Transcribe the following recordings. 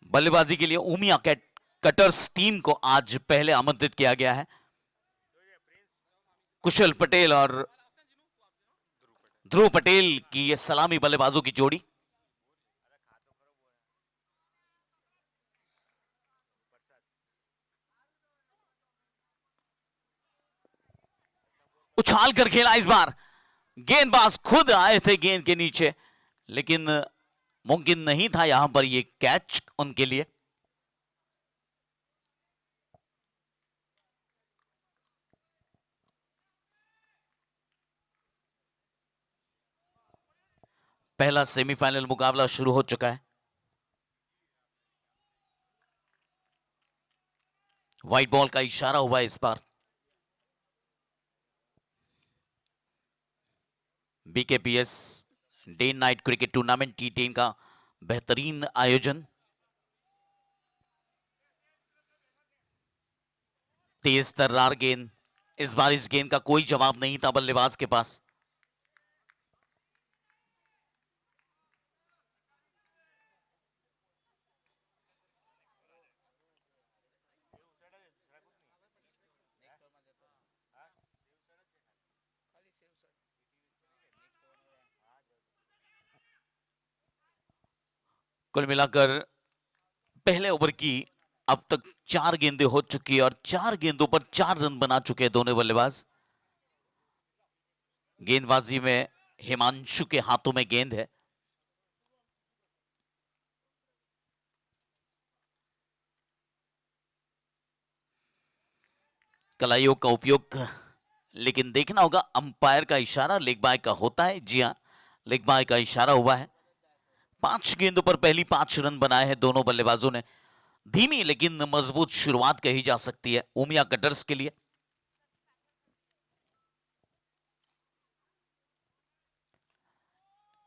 बल्लेबाजी के लिए उमिया कटर्स टीम को आज पहले आमंत्रित किया गया है। कुशल पटेल और ध्रुव पटेल की यह सलामी बल्लेबाजों की जोड़ी। उछाल कर खेला इस बार, गेंदबाज खुद आए थे गेंद के नीचे, लेकिन मुमकिन नहीं था यहां पर यह कैच उनके लिए। पहला सेमीफाइनल मुकाबला शुरू हो चुका है। व्हाइट बॉल का इशारा हुआ इस बार। BKPS day night cricket tournament T10 का बेहतरीन आयोजन। तेज तर्रार गेंद, इस बार इस गेंद का कोई जवाब नहीं था बल्लेबाज के पास। कुल मिलाकर पहले ओवर की अब तक 4 गेंदें हो चुकी है और 4 गेंदों पर 4 रन बना चुके हैं दोनों बल्लेबाज। गेंदबाजी में हिमांशु के हाथों में गेंद है। कलाइयों का उपयोग, लेकिन देखना होगा अंपायर का इशारा लेग बाय का होता है। जी हां, लेग बाय का इशारा हुआ है। 5 गेंदों पर पहली 5 रन बनाए हैं दोनों बल्लेबाजों ने। धीमी लेकिन मजबूत शुरुआत कही जा सकती है उमिया कटर्स के लिए।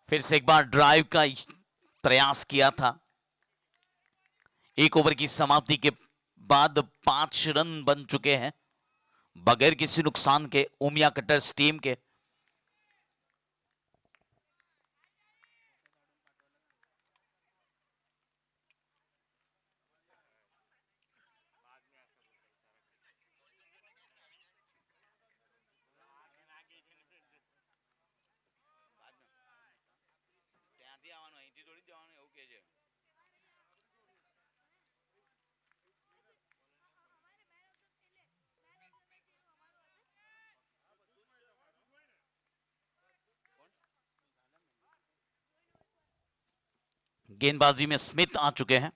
फिर से एक बार ड्राइव का प्रयास किया था। एक ओवर की समाप्ति के बाद 5 रन बन चुके हैं बगैर किसी नुकसान के उमिया कटर्स टीम के। गेंदबाजी में स्मिथ आ चुके हैं।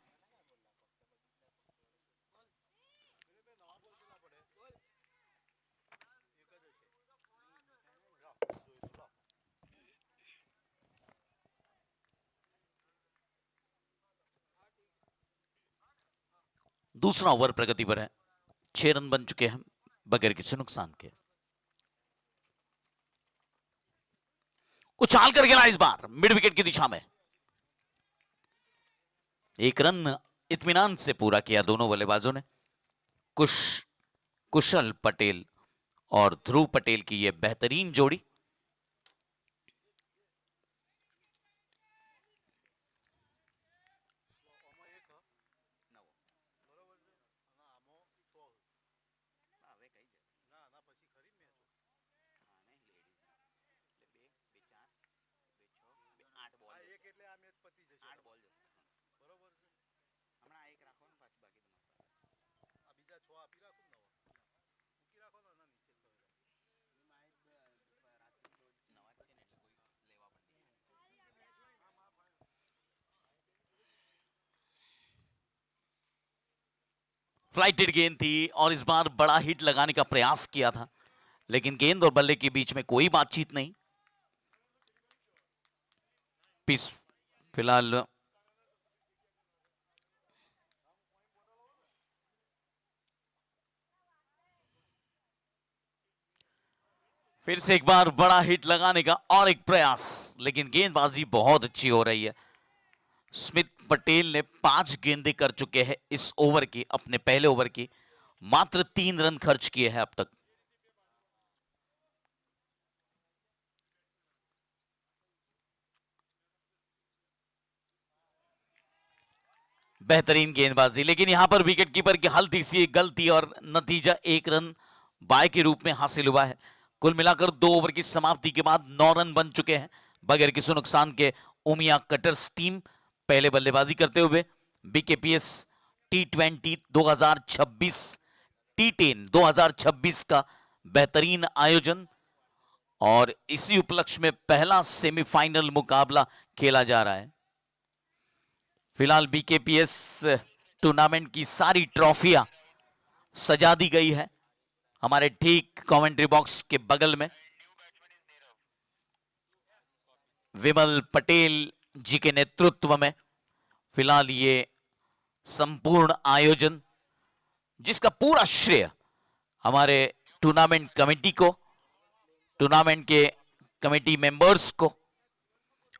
दूसरा ओवर प्रगति पर है। 6 रन बन चुके हैं बगैर किसी नुकसान के। उछाल कर खेला इस बार मिड विकेट की दिशा में। 1 रन इत्मीनान से पूरा किया दोनों बल्लेबाजों ने। कुशल पटेल और ध्रुव पटेल की यह बेहतरीन जोड़ी। फ्लाइटेड गेंद थी और इस बार बड़ा हिट लगाने का प्रयास किया था, लेकिन गेंद और बल्ले के बीच में कोई बातचीत नहीं। पिस फिलहाल फिर से एक बार बड़ा हिट लगाने का और एक प्रयास, लेकिन गेंदबाजी बहुत अच्छी हो रही है। स्मिथ पटेल ने 5 गेंदें कर चुके हैं इस ओवर की, अपने पहले ओवर की। मात्र 3 रन खर्च किए हैं अब तक। बेहतरीन गेंदबाजी, लेकिन यहां पर विकेट कीपर की हल्की सी गलती और नतीजा 1 रन बाय के रूप में हासिल हुआ है। कुल मिलाकर 2 ओवर की समाप्ति के बाद 9 रन बन चुके हैं बगैर किसी नुकसान के। उमिया कटर्स टीम पहले बल्लेबाजी करते हुए बीकेपीएस T20 2026 T10 2026 का बेहतरीन आयोजन और इसी उपलक्ष्य में पहला सेमीफाइनल मुकाबला खेला जा रहा है। फिलहाल बीकेपीएस टूर्नामेंट की सारी ट्रॉफियां सजा दी गई है हमारे ठीक कमेंट्री बॉक्स के बगल में। विमल पटेल जी के नेतृत्व में फिलहाल ये संपूर्ण आयोजन, जिसका पूरा श्रेय हमारे टूर्नामेंट कमेटी को, टूर्नामेंट के कमेटी मेंबर्स को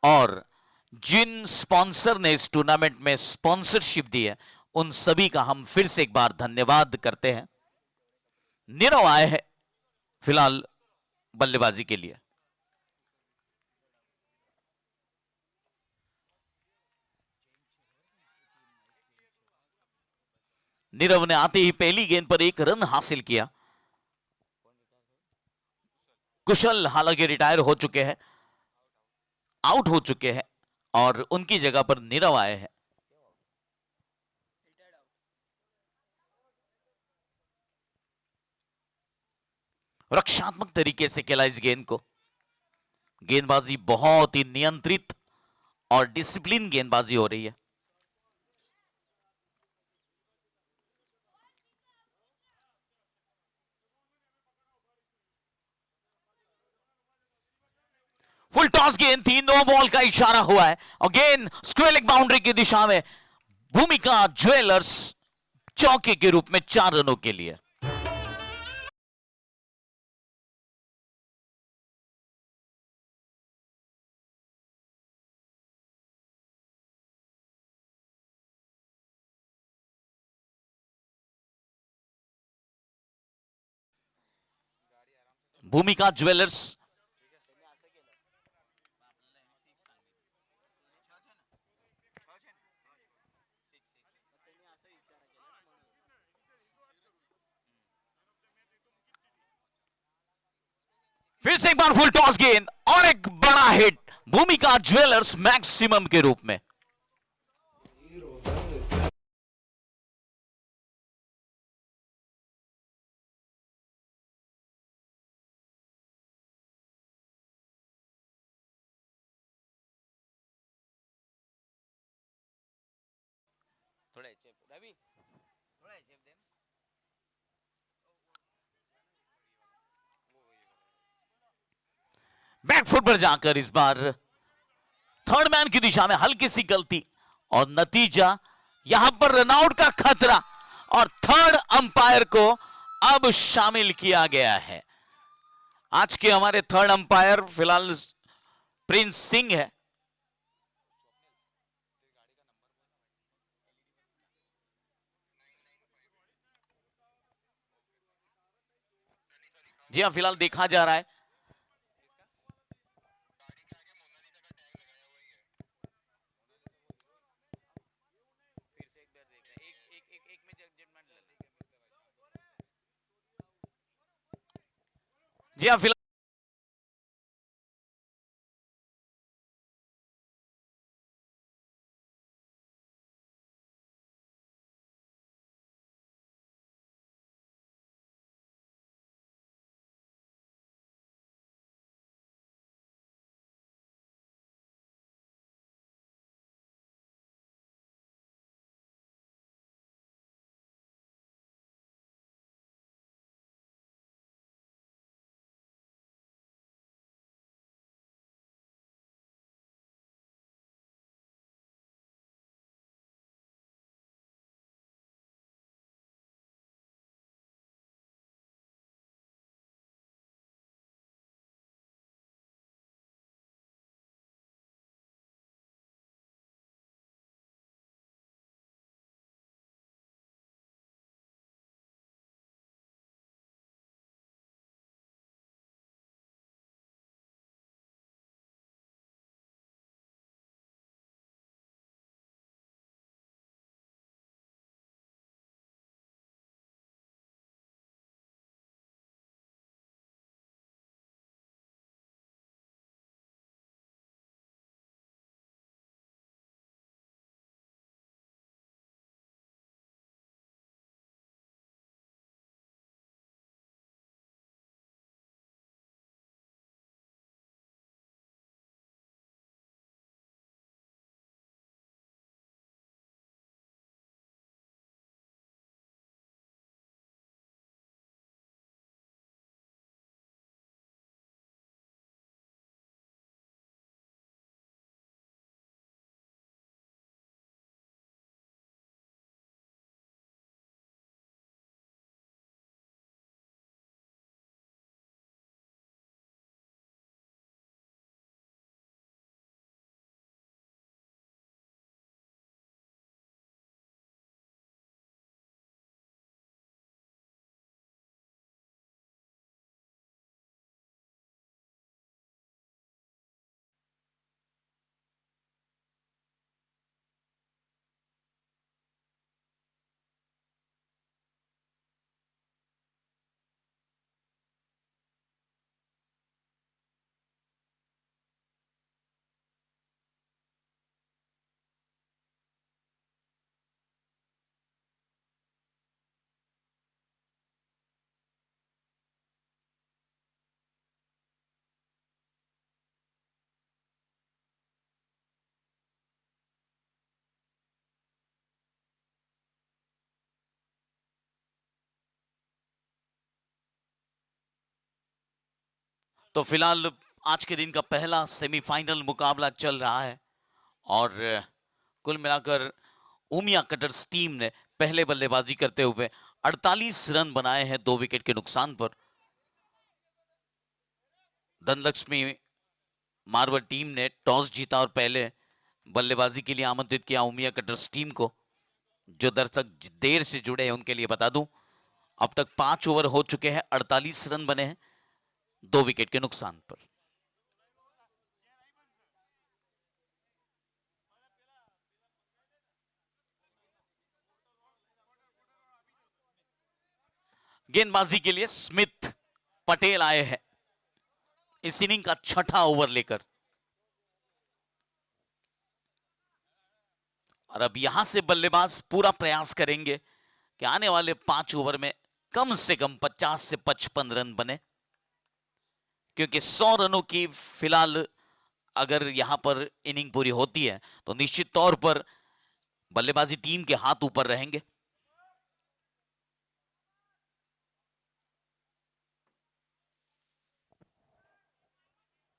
और जिन स्पॉन्सर ने इस टूर्नामेंट में स्पॉन्सरशिप दी है उन सभी का हम फिर से एक बार धन्यवाद करते हैं। नीरव आए हैं फिलहाल बल्लेबाजी के लिए। नीरव ने आते ही पहली गेंद पर 1 रन हासिल किया। कुशल हालांकि रिटायर हो चुके हैं, आउट हो चुके हैं और उनकी जगह पर नीरव आए हैं। रक्षात्मक तरीके से खेला इस गेंद को। गेंदबाजी बहुत ही नियंत्रित और डिसिप्लिन गेंदबाजी हो रही है। फुल टॉस गेंद थी, नो बॉल का इशारा हुआ है और गेंद स्क्वायर लेग बाउंड्री की दिशा में। भूमिका ज्वेलर्स चौके के रूप में 4 रनों के लिए। भूमिका ज्वेलर्स फिर से एक बार फुल टॉस गेंद और एक बड़ा हिट भूमिका ज्वेलर्स मैक्सिमम के रूप में। बैकफुट पर जाकर इस बार थर्ड मैन की दिशा में हल्की सी गलती और नतीजा यहां पर रनआउट का खतरा और थर्ड अंपायर को अब शामिल किया गया है। आज के हमारे थर्ड अंपायर फिलहाल प्रिंस सिंह है। जी हां, फिलहाल देखा जा रहा है। जी हां, फिलहाल तो फिलहाल आज के दिन का पहला सेमीफाइनल मुकाबला चल रहा है और कुल मिलाकर उमिया कटर्स टीम ने पहले बल्लेबाजी करते हुए 48 रन बनाए हैं 2 विकेट के नुकसान पर। धनलक्ष्मी मार्बल टीम ने टॉस जीता और पहले बल्लेबाजी के लिए आमंत्रित किया उमिया कटर्स टीम को। जो दर्शक देर से जुड़े हैं उनके लिए बता दूं, अब तक 5 ओवर हो चुके हैं, 48 रन बने हैं 2 विकेट के नुकसान पर। गेंदबाजी के लिए स्मिथ पटेल आए हैं इस इनिंग का छठा ओवर लेकर। और अब यहां से बल्लेबाज पूरा प्रयास करेंगे कि आने वाले 5 ओवर में कम से कम 50 से 55 रन बने, क्योंकि 100 रनों की फिलहाल अगर यहां पर इनिंग पूरी होती है तो निश्चित तौर पर बल्लेबाजी टीम के हाथ ऊपर रहेंगे।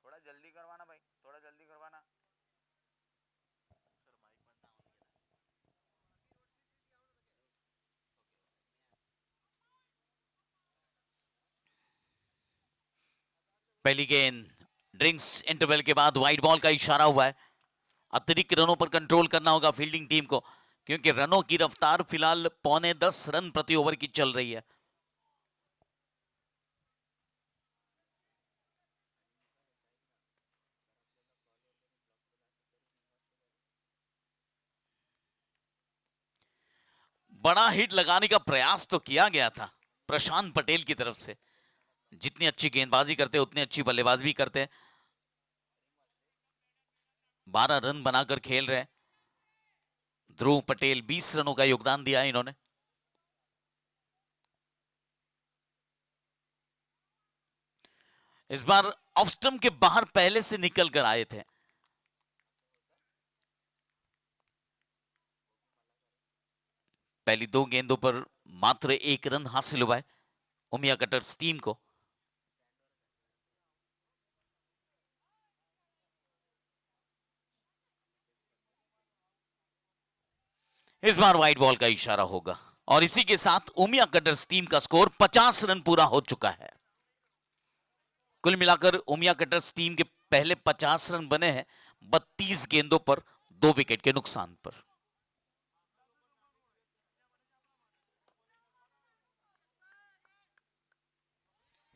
थोड़ा जल्दी करवाना भाई, थोड़ा जल्दी करवाना। पहली गेंद ड्रिंक्स इंटरवल के बाद वाइड बॉल का इशारा हुआ है। अतिरिक्त रनों पर कंट्रोल करना होगा फील्डिंग टीम को, क्योंकि रनों की रफ्तार फिलहाल 9.25 रन प्रति ओवर की चल रही है। बड़ा हिट लगाने का प्रयास तो किया गया था प्रशांत पटेल की तरफ से। जितनी अच्छी गेंदबाजी करते उतनी अच्छी बल्लेबाजी भी करते। 12 रन बनाकर खेल रहे। ध्रुव पटेल 20 रनों का योगदान दिया इन्होंने। इस बार ऑफ स्टंप के बाहर पहले से निकल कर आए थे। पहली 2 गेंदों पर मात्र 1 रन हासिल हुआ है उमिया कटर्स टीम को। इस बार वाइड बॉल का इशारा होगा और इसी के साथ उमिया कटर्स टीम का स्कोर 50 रन पूरा हो चुका है। कुल मिलाकर उमिया कटर्स टीम के पहले 50 रन बने हैं 32 गेंदों पर 2 विकेट के नुकसान पर।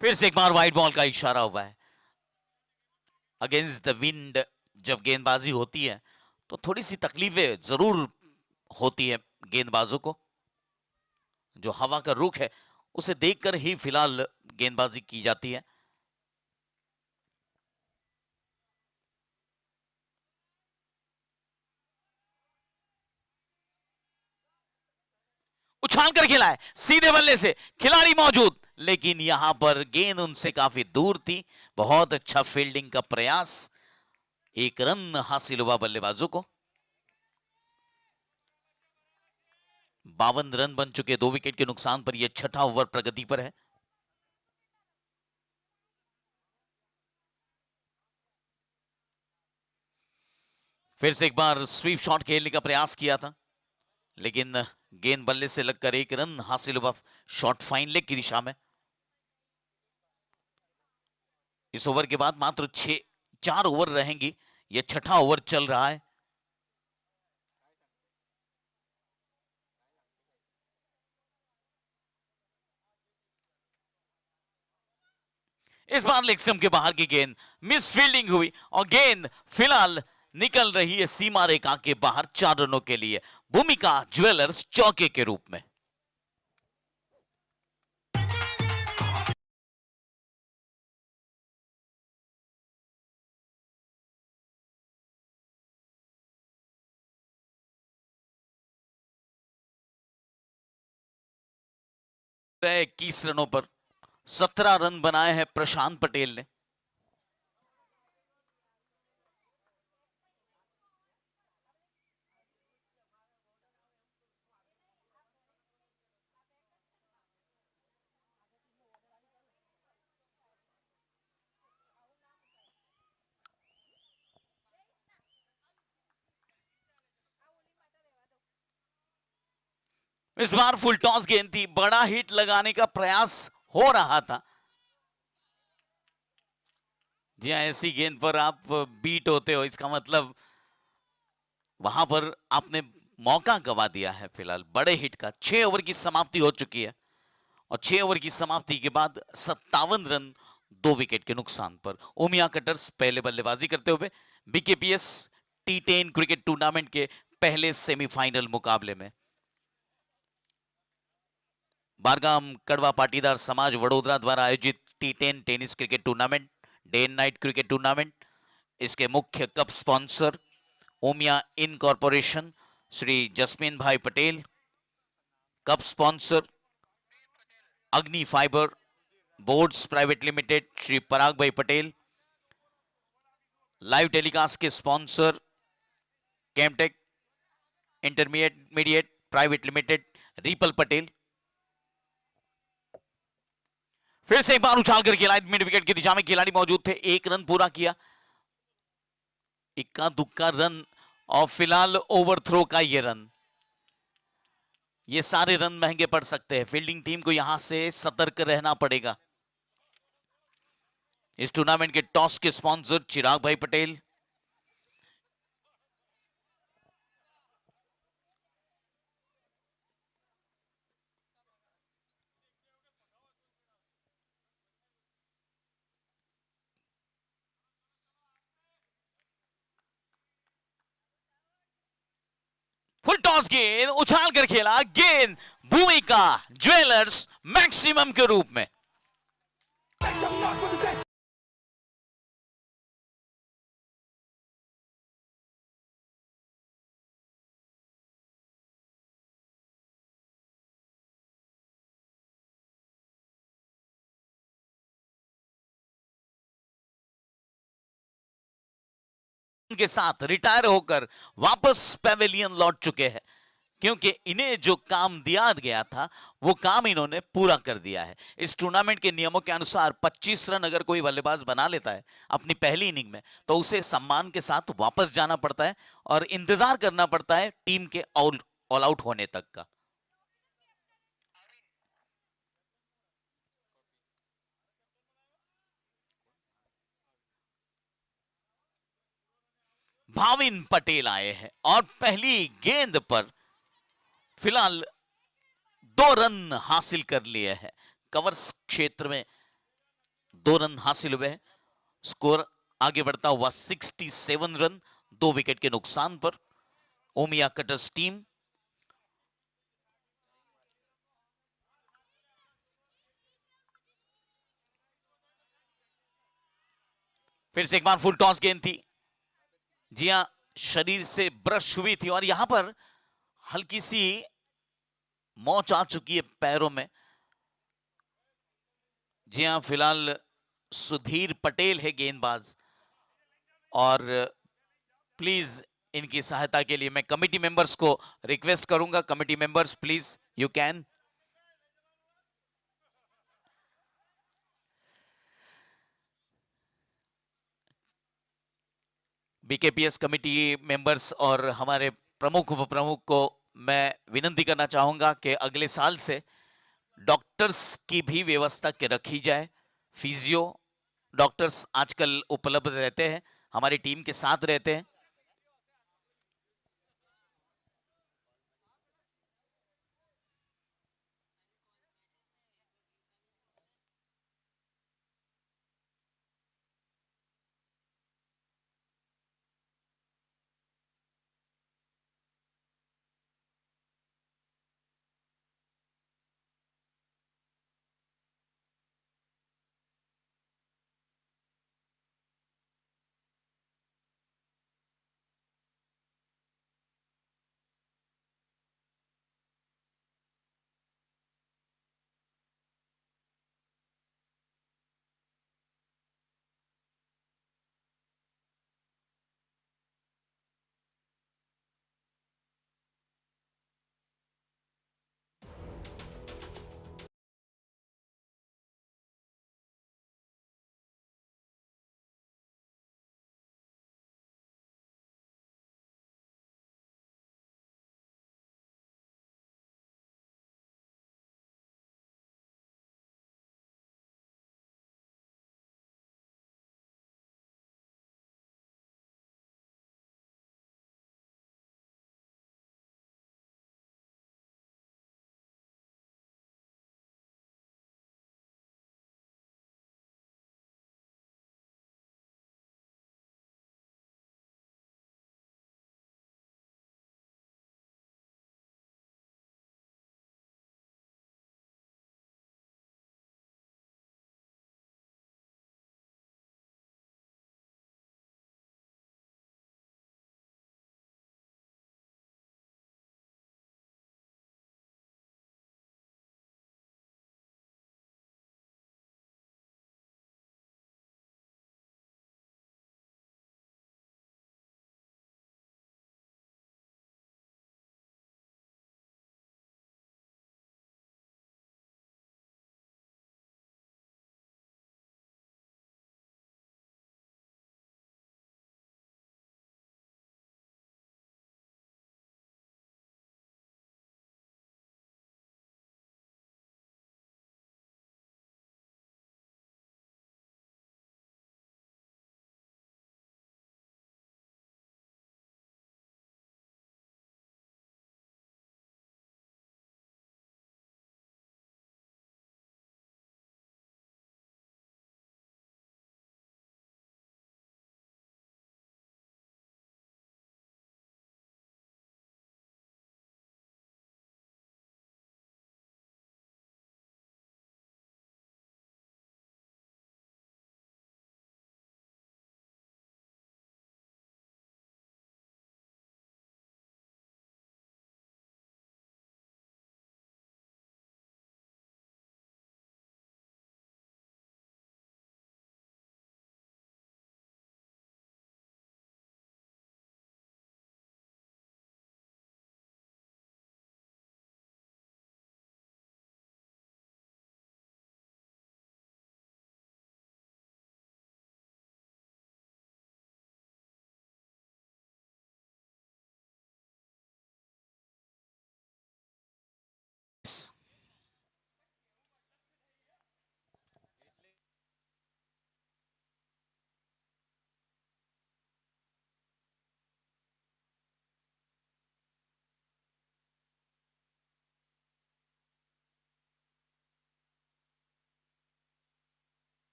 फिर से एक बार वाइड बॉल का इशारा हुआ है। अगेंस्ट द विंड जब गेंदबाजी होती है तो थोड़ी सी तकलीफें जरूर होती है गेंदबाजों को। जो हवा का रुख है उसे देखकर ही फिलहाल गेंदबाजी की जाती है। उछाल कर खेला है सीधे बल्ले से, खिलाड़ी मौजूद, लेकिन यहां पर गेंद उनसे काफी दूर थी। बहुत अच्छा फील्डिंग का प्रयास, 1 रन हासिल हुआ बल्लेबाजों को। 52 रन बन चुके 2 विकेट के नुकसान पर। यह छठा ओवर प्रगति पर है। फिर से एक बार स्वीप शॉट खेलने का प्रयास किया था, लेकिन गेंद बल्ले से लगकर 1 रन हासिल हुआ शॉट फाइन लेग की दिशा में। इस ओवर के बाद मात्र 4 ओवर रहेंगी। यह छठा ओवर चल रहा है। इस बार लेग स्टंप के बाहर की गेंद, मिस फील्डिंग हुई और गेंद फिलहाल निकल रही है सीमा रेखा के बाहर 4 रनों के लिए भूमिका ज्वेलर्स चौके के रूप में। रहे 21 रनों पर 17 रन बनाए हैं प्रशांत पटेल ने। इस बार फुल टॉस गेंद थी, बड़ा हिट लगाने का प्रयास हो रहा था। जी हाँ, ऐसी गेंद पर आप बीट होते हो, इसका मतलब वहां पर आपने मौका गवा दिया है। फिलहाल बड़े हिट का 6 ओवर की समाप्ति हो चुकी है और 6 ओवर की समाप्ति के बाद 57 रन 2 विकेट के नुकसान पर ओमिया कटर्स पहले बल्लेबाजी करते हुए बीकेपीएस टी10 क्रिकेट टूर्नामेंट के पहले सेमीफाइनल मुकाबले में। बारगाम कड़वा पाटीदार समाज वडोदरा द्वारा आयोजित टी10 tennis cricket tournament, day and night cricket tournament, इसके मुख्य cup sponsor Omiya incorporation Shri Jasmin bhai Patel, cup sponsor Agni fibre boards private limited Shri Parag bhai Patel, live telecast के sponsor Camtech intermediate private limited Ripal Patel. फिर से एक बार उछाल कर खेला, मिड विकेट की दिशा में खिलाड़ी मौजूद थे, एक रन पूरा किया, इक्का दुक्का रन और फिलहाल ओवरथ्रो का ये रन, ये सारे रन महंगे पड़ सकते हैं। फील्डिंग टीम को यहां से सतर्क रहना पड़ेगा। इस टूर्नामेंट के टॉस के स्पॉन्सर चिराग भाई पटेल, फुल टॉस गेंद उछाल कर खेला, गेंद भूमिका ज्वेलर्स मैक्सिमम के रूप में। के साथ रिटायर होकर वापस पेवेलियन लौट चुके हैं, क्योंकि इन्हें जो काम दिया गया था वो काम इन्होंने पूरा कर दिया है। इस टूर्नामेंट के नियमों के अनुसार 25 रन अगर कोई बल्लेबाज बना लेता है अपनी पहली इनिंग में, तो उसे सम्मान के साथ वापस जाना पड़ता है और इंतजार करना पड़ता है टीम के ऑल आउट होने तक का। भाविन पटेल आए हैं और पहली गेंद पर फिलहाल 2 रन हासिल कर लिए हैं। कवर्स क्षेत्र में 2 रन हासिल हुए हैं। स्कोर आगे बढ़ता हुआ 67 रन 2 विकेट के नुकसान पर ओमिया कटर्स टीम। फिर से एक बार फुल टॉस गेंद थी, जी हां, शरीर से ब्रश हुई थी और यहां पर हल्की सी मोच आ चुकी है पैरों में। जी हां, फिलहाल सुधीर पटेल है गेंदबाज और प्लीज इनकी सहायता के लिए मैं कमिटी मेंबर्स को रिक्वेस्ट करूंगा, committee members please you can. BKPS committee members और हमारे प्रमुख उप प्रमुख को मैं विनती करना चाहूंगा कि अगले साल से डॉक्टर्स की भी व्यवस्था के रखी जाए। फिजियो डॉक्टर्स आजकल उपलब्ध रहते हैं, हमारी टीम के साथ रहते हैं।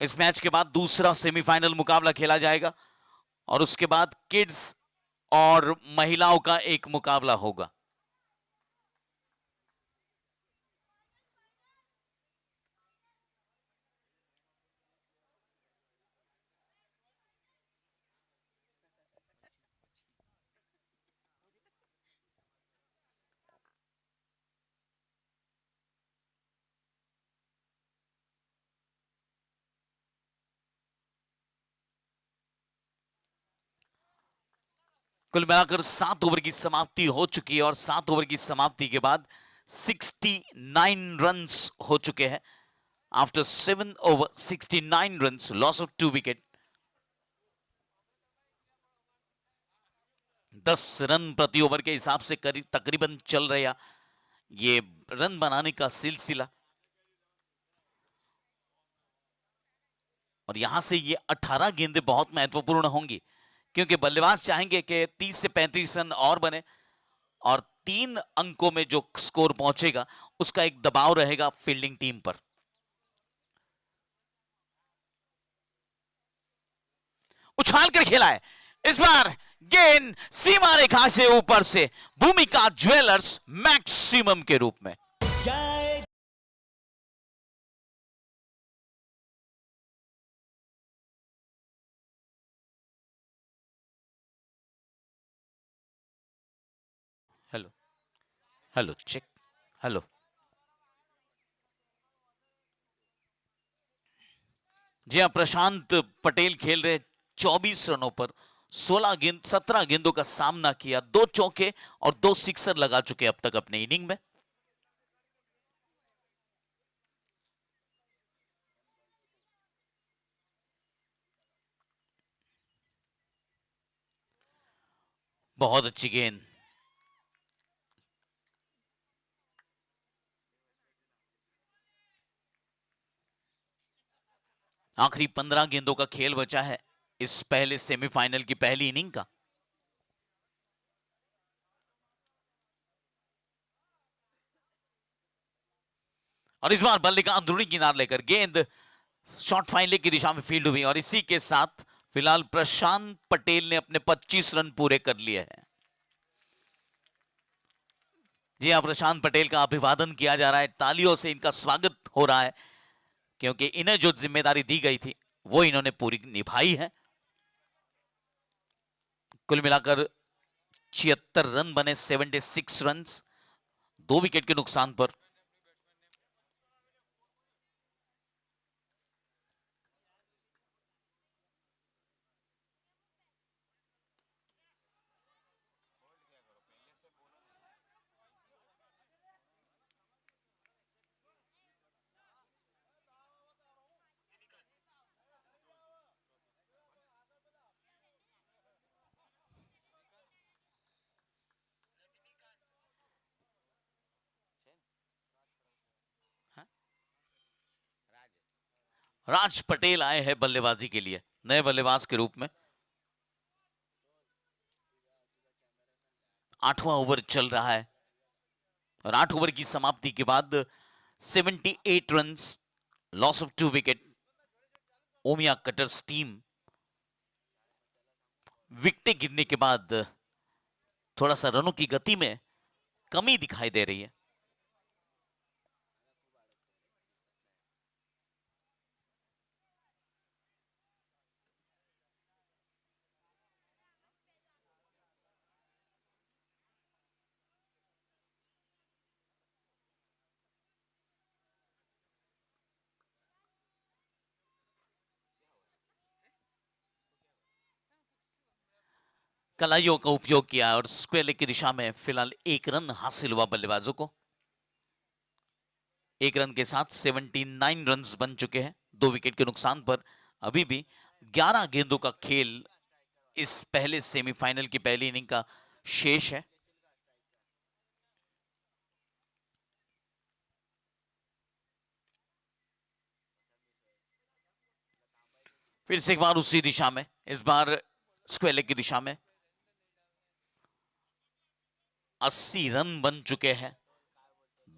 इस मैच के बाद दूसरा सेमीफाइनल मुकाबला खेला जाएगा और उसके बाद किड्स और महिलाओं का एक मुकाबला होगा। कुल मिलाकर 7 ओवर की समाप्ति हो चुकी है और 7 ओवर की समाप्ति के बाद 69 रन्स हो चुके हैं। After 7 over 69 runs, loss of 2 wicket. 10 run प्रति ओवर के हिसाब से तकरीबन चल रहा ये रन बनाने का सिलसिला। और यहां से ये 18 गेंदें बहुत महत्वपूर्ण होंगी क्योंकि बल्लेबाज चाहेंगे कि 30 से 35 रन और बने और 3 अंकों में जो स्कोर पहुंचेगा उसका एक दबाव रहेगा फील्डिंग टीम पर। उछाल कर खेला है, इस बार गेंद सीमा रेखा से ऊपर से भूमिका ज्वेलर्स मैक्सिमम के रूप में। Hello hello check, hello. जी हाँ, प्रशांत पटेल खेल रहे 24 रनों पर 17 गेंदों का सामना किया, 2 चौके और 2 सिक्सर लगा चुके अब तक अपने इनिंग में। बहुत अच्छी गेंद। आखिरी 15 गेंदों का खेल बचा है इस पहले सेमीफाइनल की पहली इनिंग का। और इस बार बल्ले का अंदरूनी किनार लेकर गेंद शॉर्ट फाइन लेग की दिशा में फील्ड हुई और इसी के साथ फिलहाल प्रशांत पटेल ने अपने 25 रन पूरे कर लिए हैं। जी हाँ, प्रशांत पटेल का अभिवादन किया जा रहा है, तालियों से इनका स्वागत हो रहा है क्योंकि इन्हें जो जिम्मेदारी दी गई थी वो इन्होंने पूरी निभाई है। कुल मिलाकर 76 रन बने, 76 रन, 2 विकेट के नुकसान पर। राज पटेल आए हैं बल्लेबाजी के लिए नए बल्लेबाज के रूप में। 8वां ओवर चल रहा है और 8 ओवर की समाप्ति के बाद 78 runs, loss of 2 wicket. Omiya cutters team wicket गिरने के बाद थोड़ा सा रनों की गति में कमी दिखाई दे रही है। कलाइयों का उपयोग किया और स्क्वायर लेग की दिशा में फिलहाल 1 रन हासिल हुआ बल्लेबाजों को। 1 रन के साथ 79 रन बन चुके हैं 2 विकेट के नुकसान पर। अभी भी 11 गेंदों का खेल इस पहले सेमीफाइनल की पहली इनिंग का शेष है। फिर से एक बार उसी दिशा में, इस बार स्क्वायर लेग की दिशा में 80 रन बन चुके हैं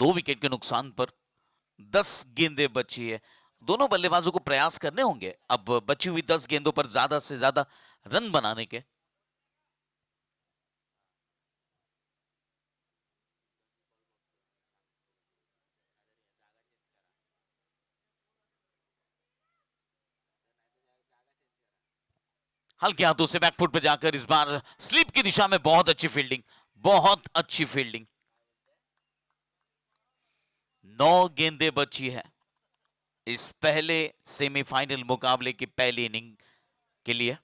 2 विकेट के नुकसान पर। 10 गेंदें बची है दोनों बल्लेबाजों को प्रयास करने होंगे अब बची हुई 10 गेंदों पर ज्यादा से ज्यादा रन बनाने के। हल्के हाथों से बैकफुट पे जाकर इस बार स्लिप की दिशा में बहुत अच्छी फील्डिंग, बहुत अच्छी फील्डिंग। 9 गेंदें बची है इस पहले सेमीफाइनल मुकाबले की पहली इनिंग के लिए।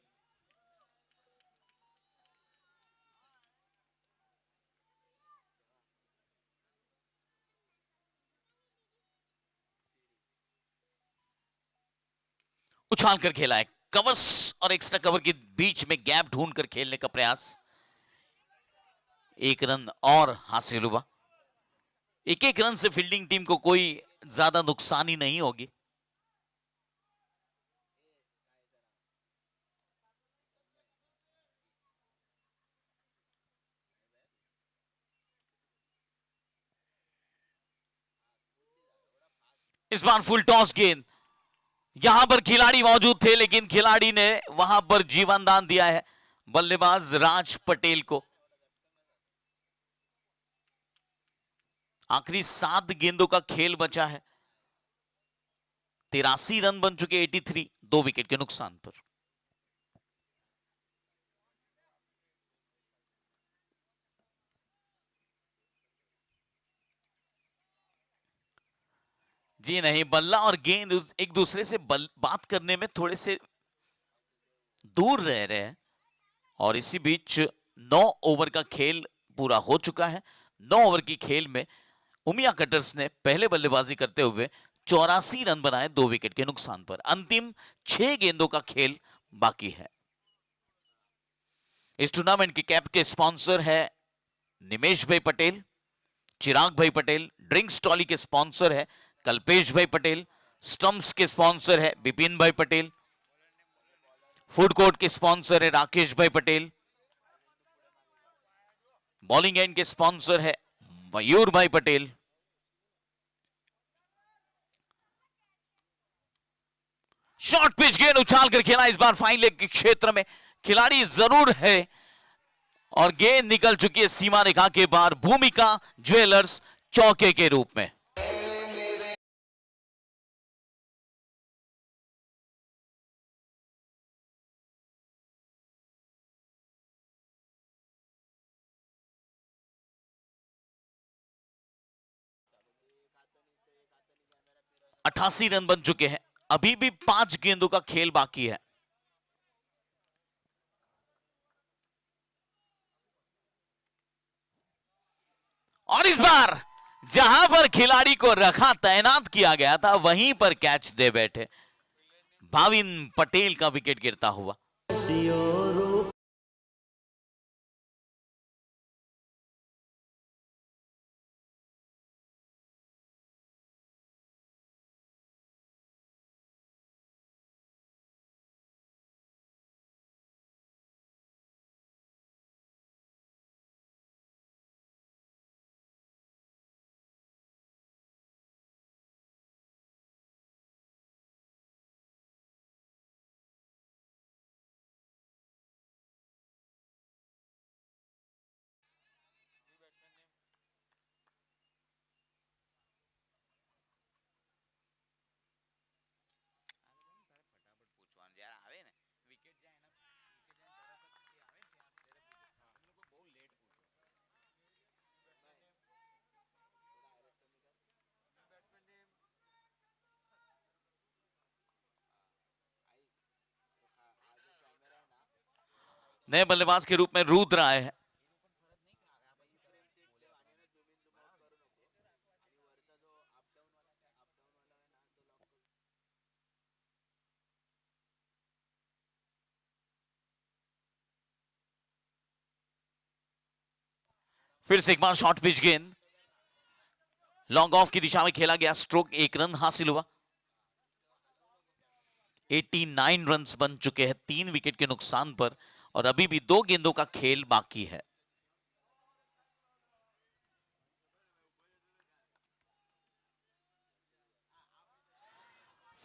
उछाल कर खेला है, कवर्स और एक्स्ट्रा कवर के बीच में गैप ढूंढकर खेलने का प्रयास। एक रन और हासिल हुआ। एक एक रन से फील्डिंग टीम को कोई ज्यादा नुकसानी नहीं होगी। इस बार फुल टॉस गेंद, यहां पर खिलाड़ी मौजूद थे लेकिन खिलाड़ी ने वहां पर जीवन दान दिया है बल्लेबाज राज पटेल को। आखिरी 7 गेंदों का खेल बचा है, 83 रन बन चुके 83, 2 विकेट के नुकसान पर। जी नहीं, बल्ला और गेंद एक दूसरे से बात करने में थोड़े से दूर रह रहे हैं और इसी बीच 9 ओवर का खेल पूरा हो चुका है। 9 ओवर की खेल में उमिया कटर्स ने पहले बल्लेबाजी करते हुए 84 रन बनाए 2 विकेट के नुकसान पर। अंतिम 6 गेंदों का खेल बाकी है। इस टूर्नामेंट की कैप के स्पॉन्सर है निमेश भाई पटेल, चिराग भाई पटेल। ड्रिंक्स ट्रॉली के स्पॉन्सर है कल्पेश भाई पटेल। स्टम्प्स के स्पॉन्सर है बिपिन भाई पटेल। फूड कोर्ट के स्पॉन्सर है राकेश भाई पटेल। बॉलिंग एंड के स्पॉन्सर है मयूर भाई पटेल। शॉर्ट पिच गेंद उछाल कर खेला इस बार फाइन लेग के क्षेत्र में, खिलाड़ी जरूर है और गेंद निकल चुकी है सीमा रेखा के बाहर। भूमिका ज्वेलर्स चौके के रूप में। अठासी रन बन चुके हैं, अभी भी 5 गेंदों का खेल बाकी है। और इस बार जहां पर खिलाड़ी को रखा तैनात किया गया था वहीं पर कैच दे बैठे भाविन पटेल का विकेट गिरता हुआ। नए बल्लेबाज के रूप में रुद्र आए हैं। फिर से एक बार शॉर्ट पिच गेंद लॉन्ग ऑफ की दिशा में खेला गया, स्ट्रोक 1 रन हासिल हुआ। 89 रन्स बन चुके हैं 3 विकेट के नुकसान पर और अभी भी 2 गेंदों का खेल बाकी है।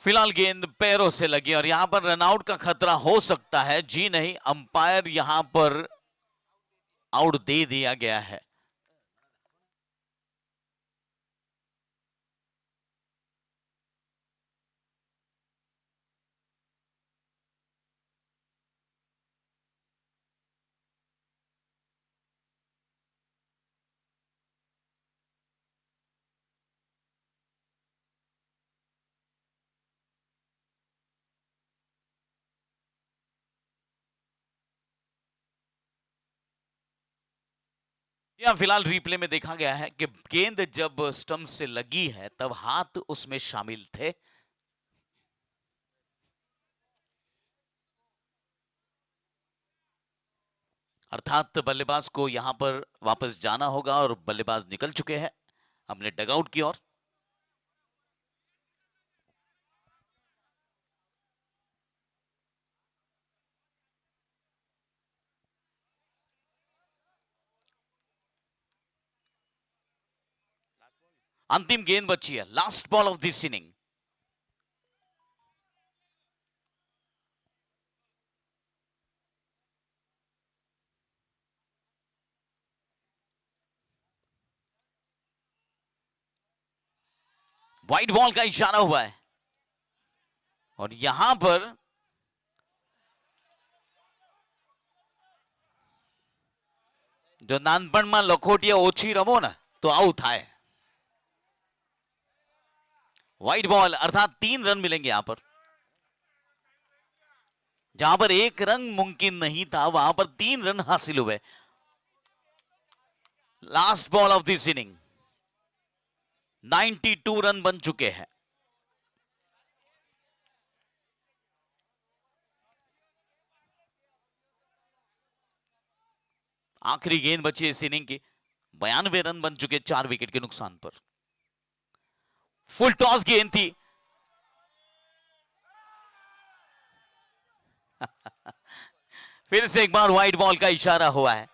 फिलहाल गेंद पैरों से लगी और यहां पर रनआउट का खतरा हो सकता है। जी नहीं, अंपायर यहां पर आउट दे दिया गया है। यहां फिलहाल रिप्ले में देखा गया है कि गेंद जब स्टंप से लगी है तब हाथ उसमें शामिल थे। अर्थात बल्लेबाज को यहां पर वापस जाना होगा और बल्लेबाज निकल चुके हैं अपने डगआउट की ओर। अंतिम गेंद बची है, last ball of this inning. White ball का इशारा हुआ है और यहां पर जो नानपणમાં લખોટિયા ઓછી રમો ને તો આવું થાય। व्हाइट बॉल अर्थात 3 रन मिलेंगे यहां पर। जहां पर एक रन मुमकिन नहीं था वहां पर 3 रन हासिल हुए। Last ball of this inning, 92 run बन चुके हैं। आखिरी गेंद बची इस इनिंग की। 92 रन बन चुके 4 विकेट के नुकसान पर। फुल टॉस गेंद थी। फिर से एक बार व्हाइट बॉल का इशारा हुआ है।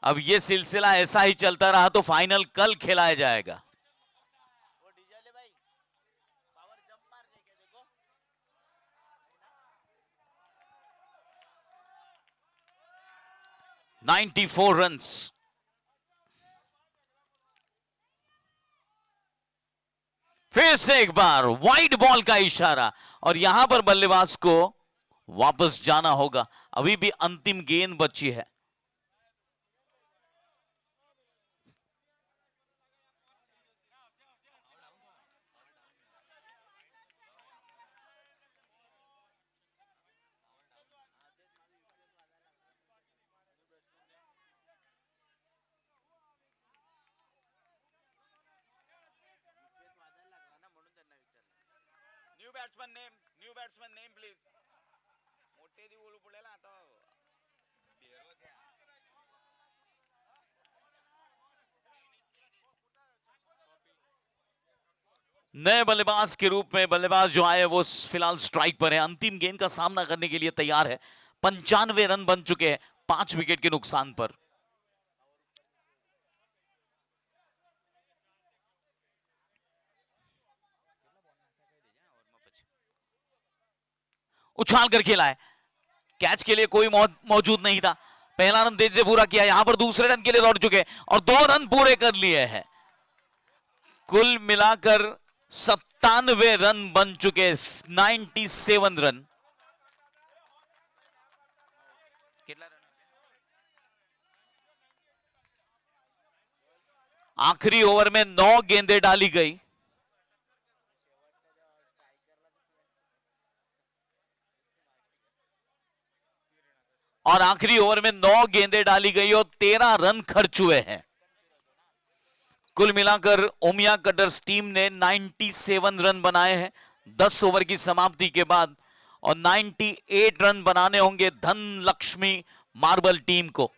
अब यह सिलसिला ऐसा ही चलता रहा तो फाइनल कल खिलाया जाएगा। 94 रन्स। फिर से एक बार व्हाइट बॉल का इशारा और यहां पर बल्लेबाज को वापस जाना होगा। अभी भी अंतिम गेंद बची है। New batsman name please. मोठेदी बोलू पडेल आता। नए बल्लेबाज के रूप में बल्लेबाज जो आए वो फिलहाल स्ट्राइक पर है। अंतिम गेंद का सामना करने के लिए तैयार है। 95 रन बन चुके हैं 5 विकेट के नुकसान पर। उछाल कर खेला है। कैच के लिए कोई मौजूद नहीं था। पहला रन तेज से पूरा किया। यहां पर दूसरे रन के लिए दौड़ चुके और 2 रन पूरे कर लिए हैं। कुल मिलाकर 97 रन बन चुके। 97 रन। आखिरी ओवर में 9 गेंदें डाली गई। और आखिरी ओवर में 9 गेंदें डाली गई और 13 रन खर्च हुए हैं। कुल मिलाकर ओमिया कटर्स टीम ने 97 रन बनाए हैं 10 ओवर की समाप्ति के बाद और 98 रन बनाने होंगे धन लक्ष्मी मार्बल टीम को।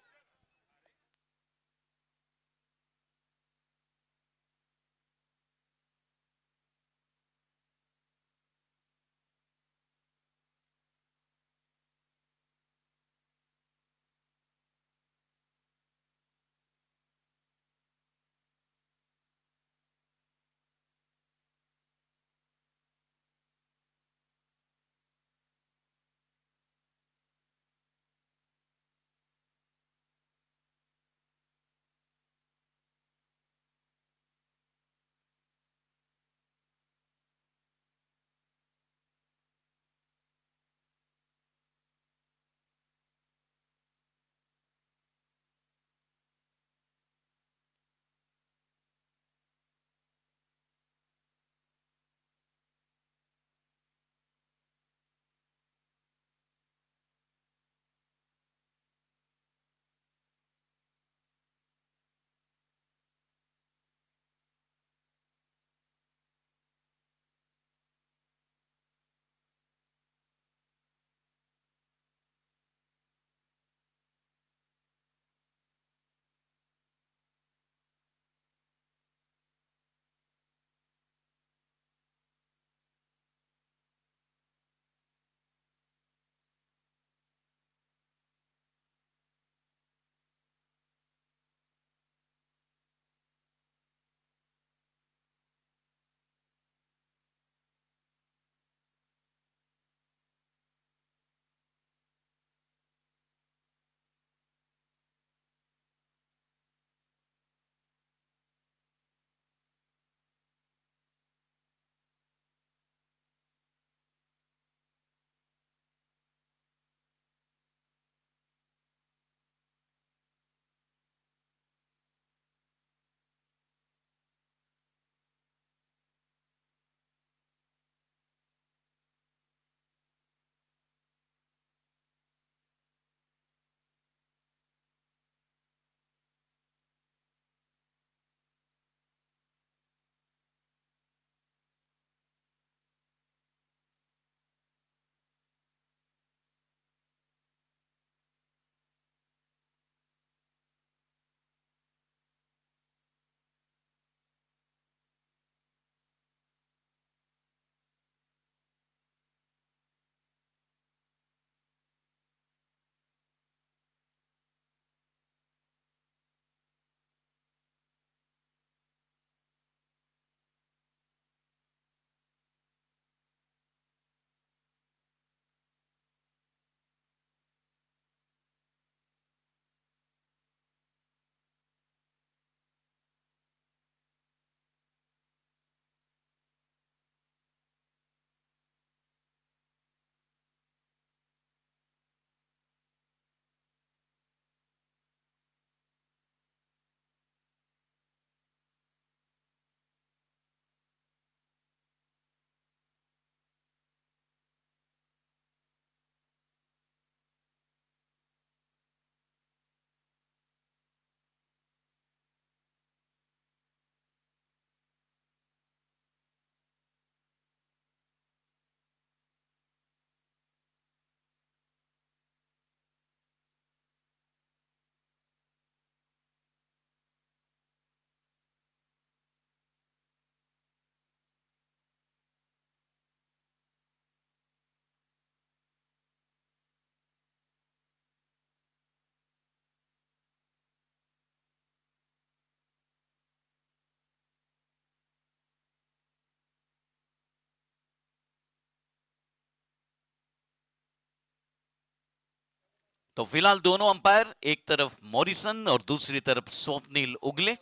तो फिलहाल दोनों अंपायर, एक तरफ मॉरिसन और दूसरी तरफ स्वप्निल उगले,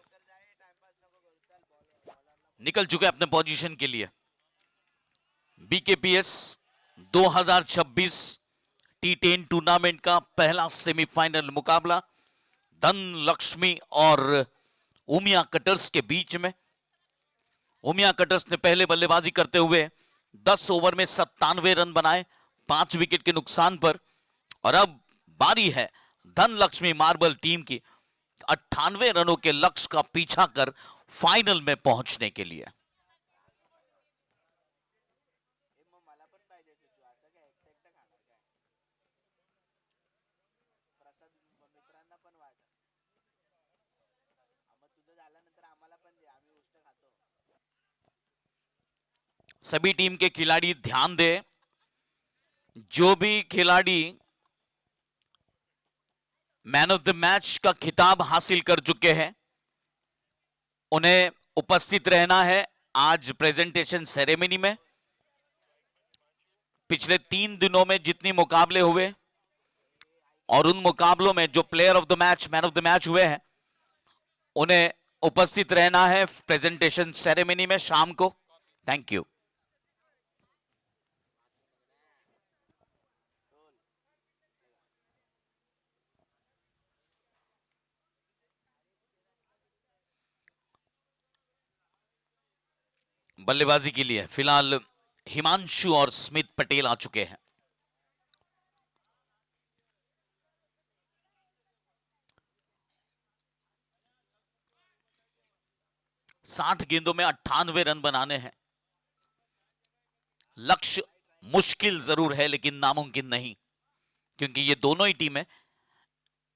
निकल चुके अपने पोजीशन के लिए। बीकेपीएस 2026 T10 टूर्नामेंट का पहला सेमीफाइनल मुकाबला धन लक्ष्मी और उमिया कटर्स के बीच में। उमिया कटर्स ने पहले बल्लेबाजी करते हुए 10 ओवर में 97 रन बनाए 5 विकेट के नुकसान पर, और अब बारी है धन लक्ष्मी मार्बल टीम की 98 रनों के लक्ष्य का पीछा कर फाइनल में पहुंचने के लिए। सभी टीम के खिलाड़ी ध्यान दें, जो भी खिलाड़ी मैन ऑफ द मैच का खिताब हासिल कर चुके हैं उन्हें उपस्थित रहना है आज प्रेजेंटेशन सेरेमनी में। पिछले 3 दिनों में जितनी मुकाबले हुए और उन मुकाबलों में जो player of the match, man of the match हुए हैं, उन्हें उपस्थित रहना है प्रेजेंटेशन सेरेमनी में शाम को। Thank you. बल्लेबाजी के लिए फिलहाल हिमांशु और स्मित पटेल आ चुके हैं। साठ गेंदों में 98 रन बनाने हैं। लक्ष्य मुश्किल जरूर है लेकिन नामुमकिन नहीं, क्योंकि ये दोनों ही टीमें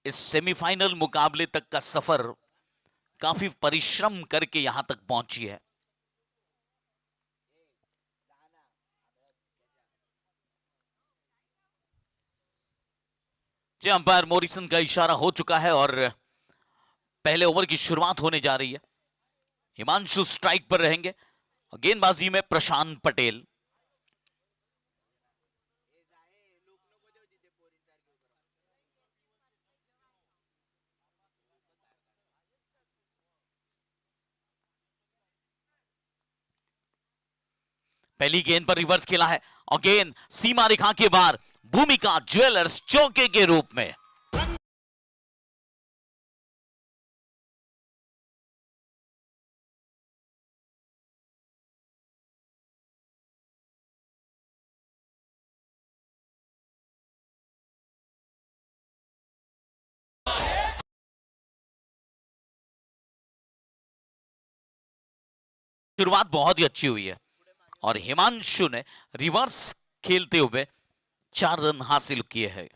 इस सेमीफाइनल मुकाबले तक का सफर काफी परिश्रम करके यहां तक पहुंची है। जी, अंपायर मॉरिसन का इशारा हो चुका है और पहले ओवर की शुरुआत होने जा रही है। हिमांशु स्ट्राइक पर रहेंगे, गेंदबाजी में प्रशांत पटेल। पहली गेंद पर रिवर्स खेला है और गेंद सीमा रेखा के बाहर, भूमिका ज्वेलर्स चौके के रूप में। शुरुआत बहुत ही अच्छी हुई है और हिमांशु ने रिवर्स खेलते हुए 4 रन हासिल किए हैं।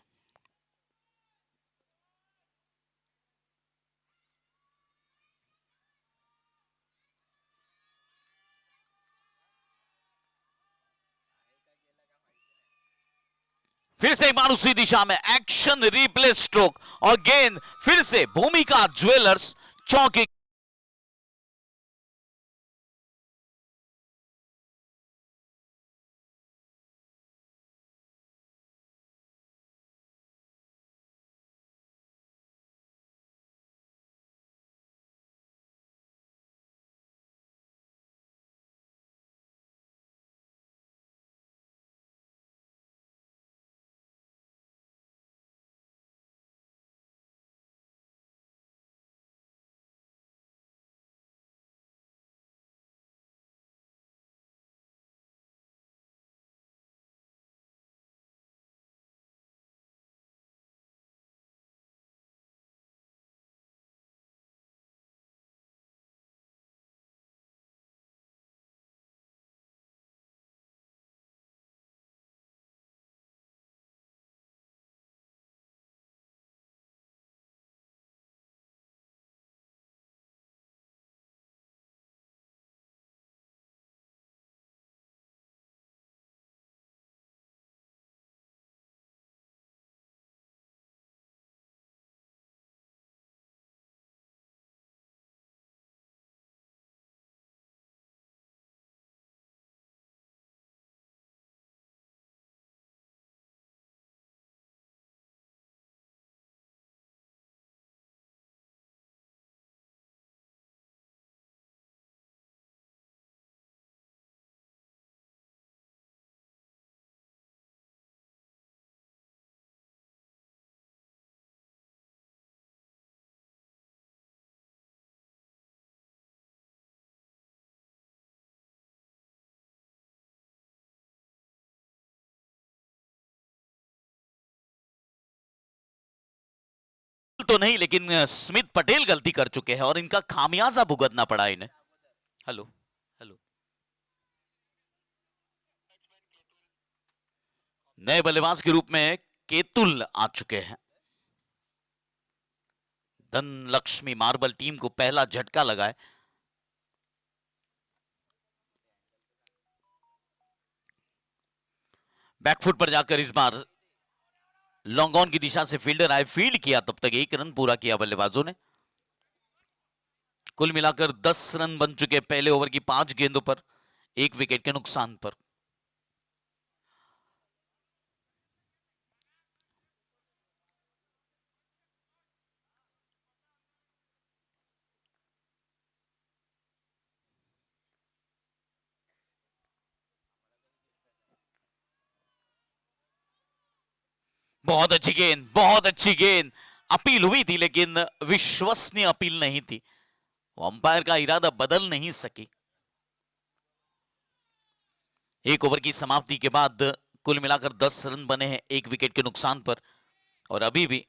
फिर से एक बार उसी दिशा में एक्शन रिप्ले स्ट्रोक और गेंद फिर से भूमिका ज्वेलर्स चौके तो नहीं, लेकिन स्मिथ पटेल गलती कर चुके हैं और इनका खामियाजा भुगतना पड़ा इन्हें। हेलो हेलो, नए बल्लेबाज के रूप में केतुल आ चुके हैं। धनलक्ष्मी मार्बल टीम को पहला झटका लगा है। बैकफुट पर जाकर इस बार लॉन्ग ऑन की दिशा से फील्डर आए, फील्ड किया, तब तक 1 रन पूरा किया बल्लेबाजों ने। कुल मिलाकर 10 रन बन चुके पहले ओवर की 5 गेंदों पर, 1 विकेट के नुकसान पर। बहुत अच्छी गेंद, बहुत अच्छी गेंद। अपील हुई थी लेकिन विश्वसनीय अपील नहीं थी, अंपायर का इरादा बदल नहीं सकी। 1 ओवर की समाप्ति के बाद कुल मिलाकर 10 रन बने हैं 1 विकेट के नुकसान पर, और अभी भी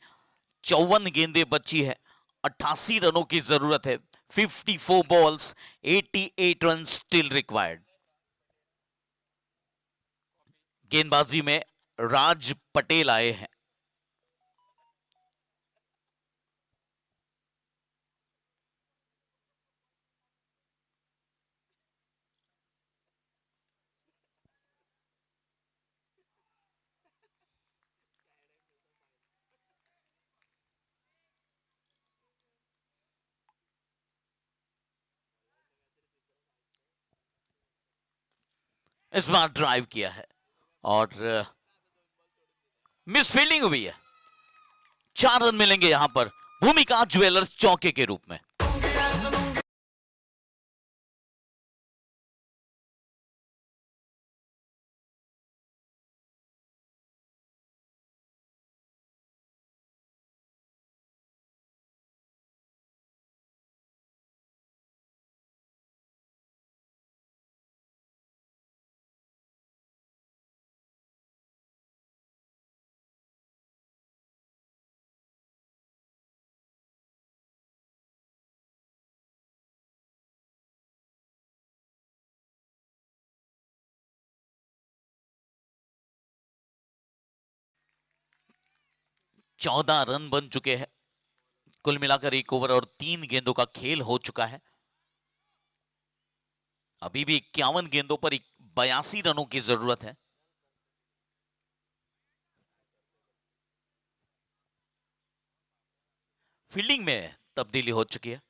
54 गेंदें बची है, 88 रनों की जरूरत है। 54 बॉल्स, 88 रन स्टिल रिक्वायर्ड। गेंदबाजी में राज पटेल आए हैं। इस बार ड्राइव किया है और मिस फील्डिंग हुई है। 4 रन मिलेंगे यहां पर भूमिका ज्वेलर्स चौके के रूप में। चौदह रन बन चुके हैं। कुल मिलाकर 1 ओवर और 3 गेंदों का खेल हो चुका है। अभी भी 51 गेंदों पर 82 रनों की जरूरत है। फील्डिंग में तब्दीली हो चुकी है।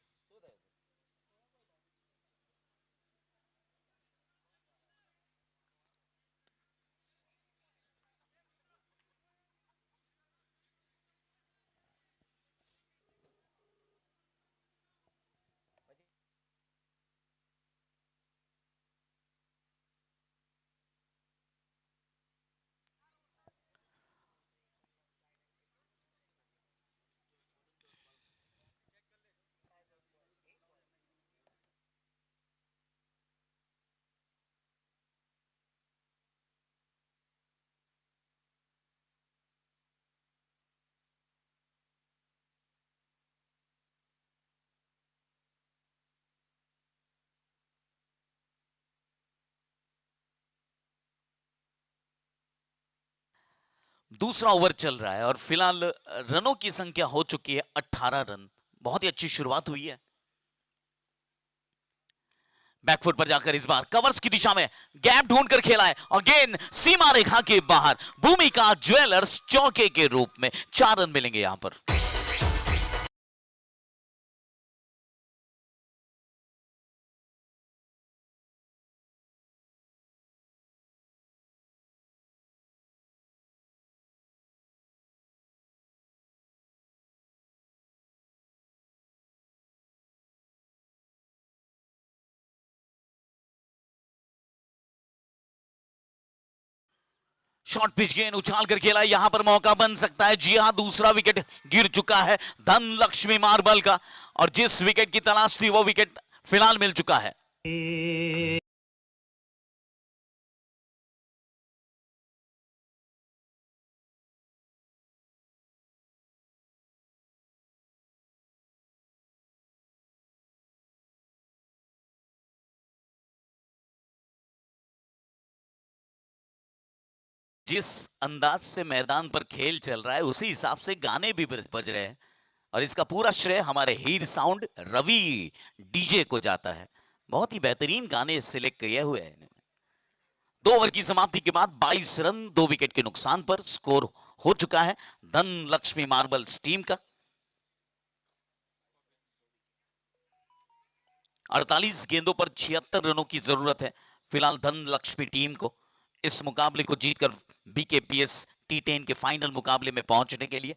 दूसरा ओवर चल रहा है और फिलहाल रनों की संख्या हो चुकी है 18 रन। बहुत ही अच्छी शुरुआत हुई है। बैकफुट पर जाकर इस बार कवर्स की दिशा में गैप ढूंढकर खेला है और गेंद सीमा रेखा के बाहर। भूमिका ज्वेलर्स चौके के रूप में 4 रन मिलेंगे यहां पर। शॉर्ट पिच गेंद उछाल कर खेला, यहां पर मौका बन सकता है। जी हां, दूसरा विकेट गिर चुका है धन लक्ष्मी मार्बल का, और जिस विकेट की तलाश थी वो विकेट फिलहाल मिल चुका है। जिस अंदाज से मैदान पर खेल चल रहा है उसी हिसाब से गाने भी बज रहे हैं और इसका पूरा श्रेय हमारे हीर साउंड रवि डीजे को जाता है। बहुत ही बेहतरीन गाने सिलेक्ट किए हुए हैं। 2 ओवर की समाप्ति के बाद 22 रन 2 विकेट के नुकसान पर स्कोर हो चुका है धन लक्ष्मी मार्बल्स टीम का। 48 गेंदों पर 76 रनों की जरूरत है फिलहाल धन लक्ष्मी टीम को इस मुकाबले को जीतकर बीकेपीएस T10 के फाइनल मुकाबले में पहुंचने के लिए।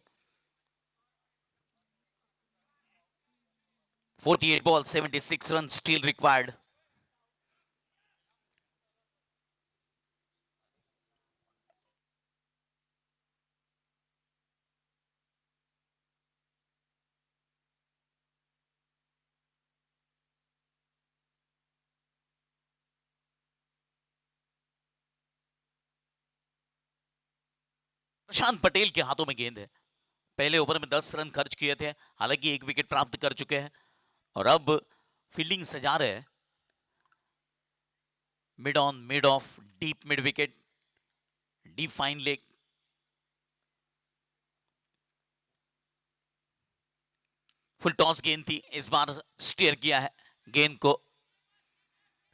48 बॉल 76 रन स्टिल रिक्वायर्ड। प्रशांत पटेल के हाथों में गेंद है। पहले ओवर में 10 रन खर्च किए थे, हालांकि 1 विकेट प्राप्त कर चुके हैं और अब फील्डिंग सजा रहे हैं। Mid on, mid of, deep mid wicket, deep fine leg. Full toss गेंद थी, इस बार स्टीयर किया है गेंद को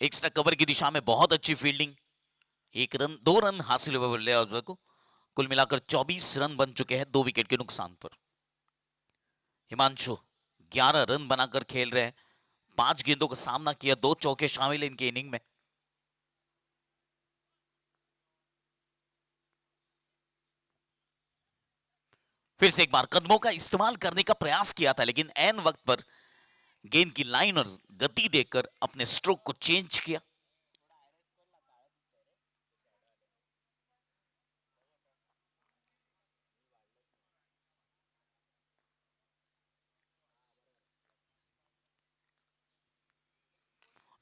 एक्स्ट्रा कवर की दिशा में। बहुत अच्छी फील्डिंग। 1 रन 2 रन हासिल हुए बल्लेबाज को। कुल मिलाकर 24 रन बन चुके हैं 2 विकेट के नुकसान पर। हिमांशु 11 रन बनाकर खेल रहे हैं। 5 गेंदों का सामना किया, 2 चौके शामिल इनके इनिंग में। फिर से एक बार कदमों का इस्तेमाल करने का प्रयास किया था लेकिन ऐन वक्त पर गेंद की लाइन और गति देखकर अपने स्ट्रोक को चेंज किया।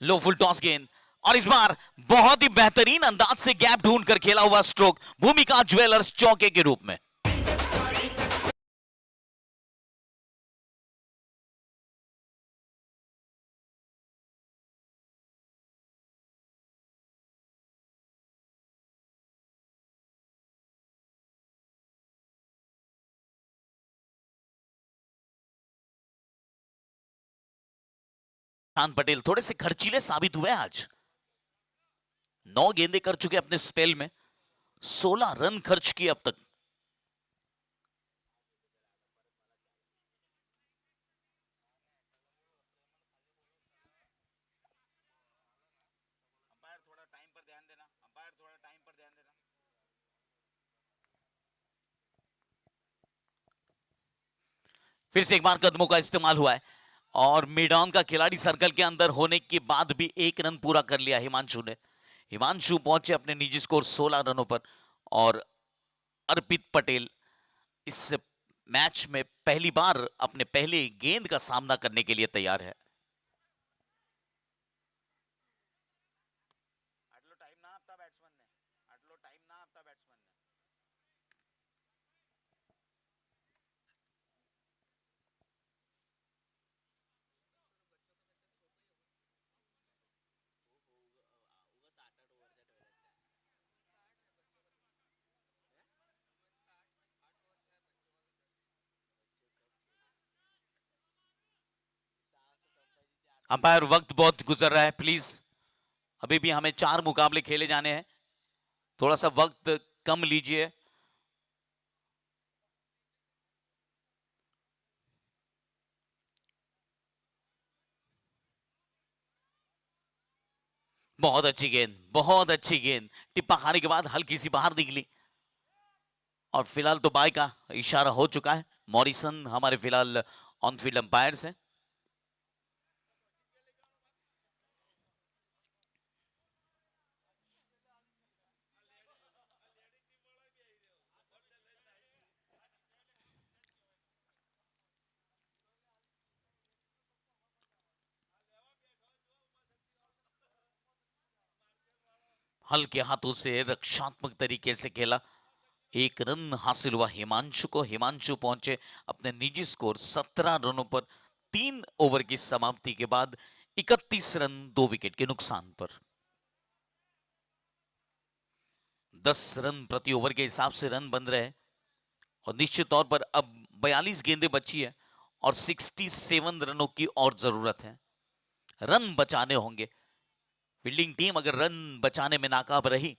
लो फुल टॉस गेंद और इस बार बहुत ही बेहतरीन अंदाज से गैप ढूंढकर खेला हुआ स्ट्रोक भूमिका ज्वेलर्स चौके के रूप में। प्रशांत पटेल थोड़े से खर्चीले साबित हुए आज। 9 गेंदें कर चुके अपने स्पेल में, 16 रन खर्च किए अब तक। अंपायर थोड़ा टाइम पर ध्यान देना, अंपायर थोड़ा टाइम पर ध्यान देना। फिर से एक बार कदमों का इस्तेमाल हुआ है और मिड ऑन का खिलाड़ी सर्कल के अंदर होने के बाद भी 1 रन पूरा कर लिया हिमांशु ने। हिमांशु पहुंचे अपने निजी स्कोर 16 रनों पर और अर्पित पटेल इस मैच में पहली बार अपने पहले गेंद का सामना करने के लिए तैयार है। આટલો ટાઈમ ના આપતા બેટ્સમેન ને, આટલો ટાઈમ ના આપતા બેટ્સમેન ને। अंपायर वक्त बहुत गुजर रहा है, प्लीज अभी भी हमें 4 मुकाबले खेले जाने हैं, थोड़ा सा वक्त कम लीजिए। बहुत अच्छी गेंद, बहुत अच्छी गेंद, टिप्पा खाने के बाद हल्की सी बाहर निकली और फिलहाल तो बाय का इशारा हो चुका है। मॉरिसन हमारे फिलहाल ऑन फील्ड अंपायर्स हैं। हल्के हाथों से रक्षात्मक तरीके से खेला, 1 रन हासिल हुआ हिमांशु को। हिमांशु पहुंचे अपने निजी स्कोर 17 रनों पर 3 ओवर की समाप्ति के बाद 31 रन 2 विकेट के नुकसान पर। 10 रन प्रति ओवर के हिसाब से रन बन रहे हैं और निश्चित तौर पर अब 42 गेंदें बची है और 67 रनों की और जरूरत है। रन बचाने होंगे। फील्डिंग टीम अगर रन बचाने में नाकाम रही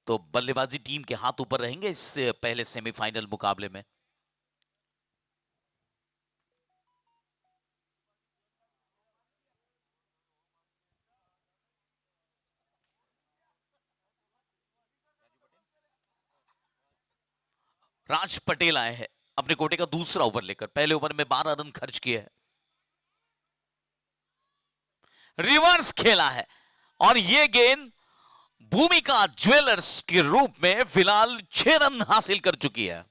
तो बल्लेबाजी टीम के हाथ ऊपर रहेंगे इस पहले सेमीफाइनल मुकाबले में। राज पटेल आए हैं अपने कोटे का दूसरा ओवर लेकर। पहले ओवर में 12 रन खर्च किए हैं। रिवर्स खेला है और यह गेंद भूमिका ज्वेलर्स के रूप में फिलहाल 6 रन हासिल कर चुकी है।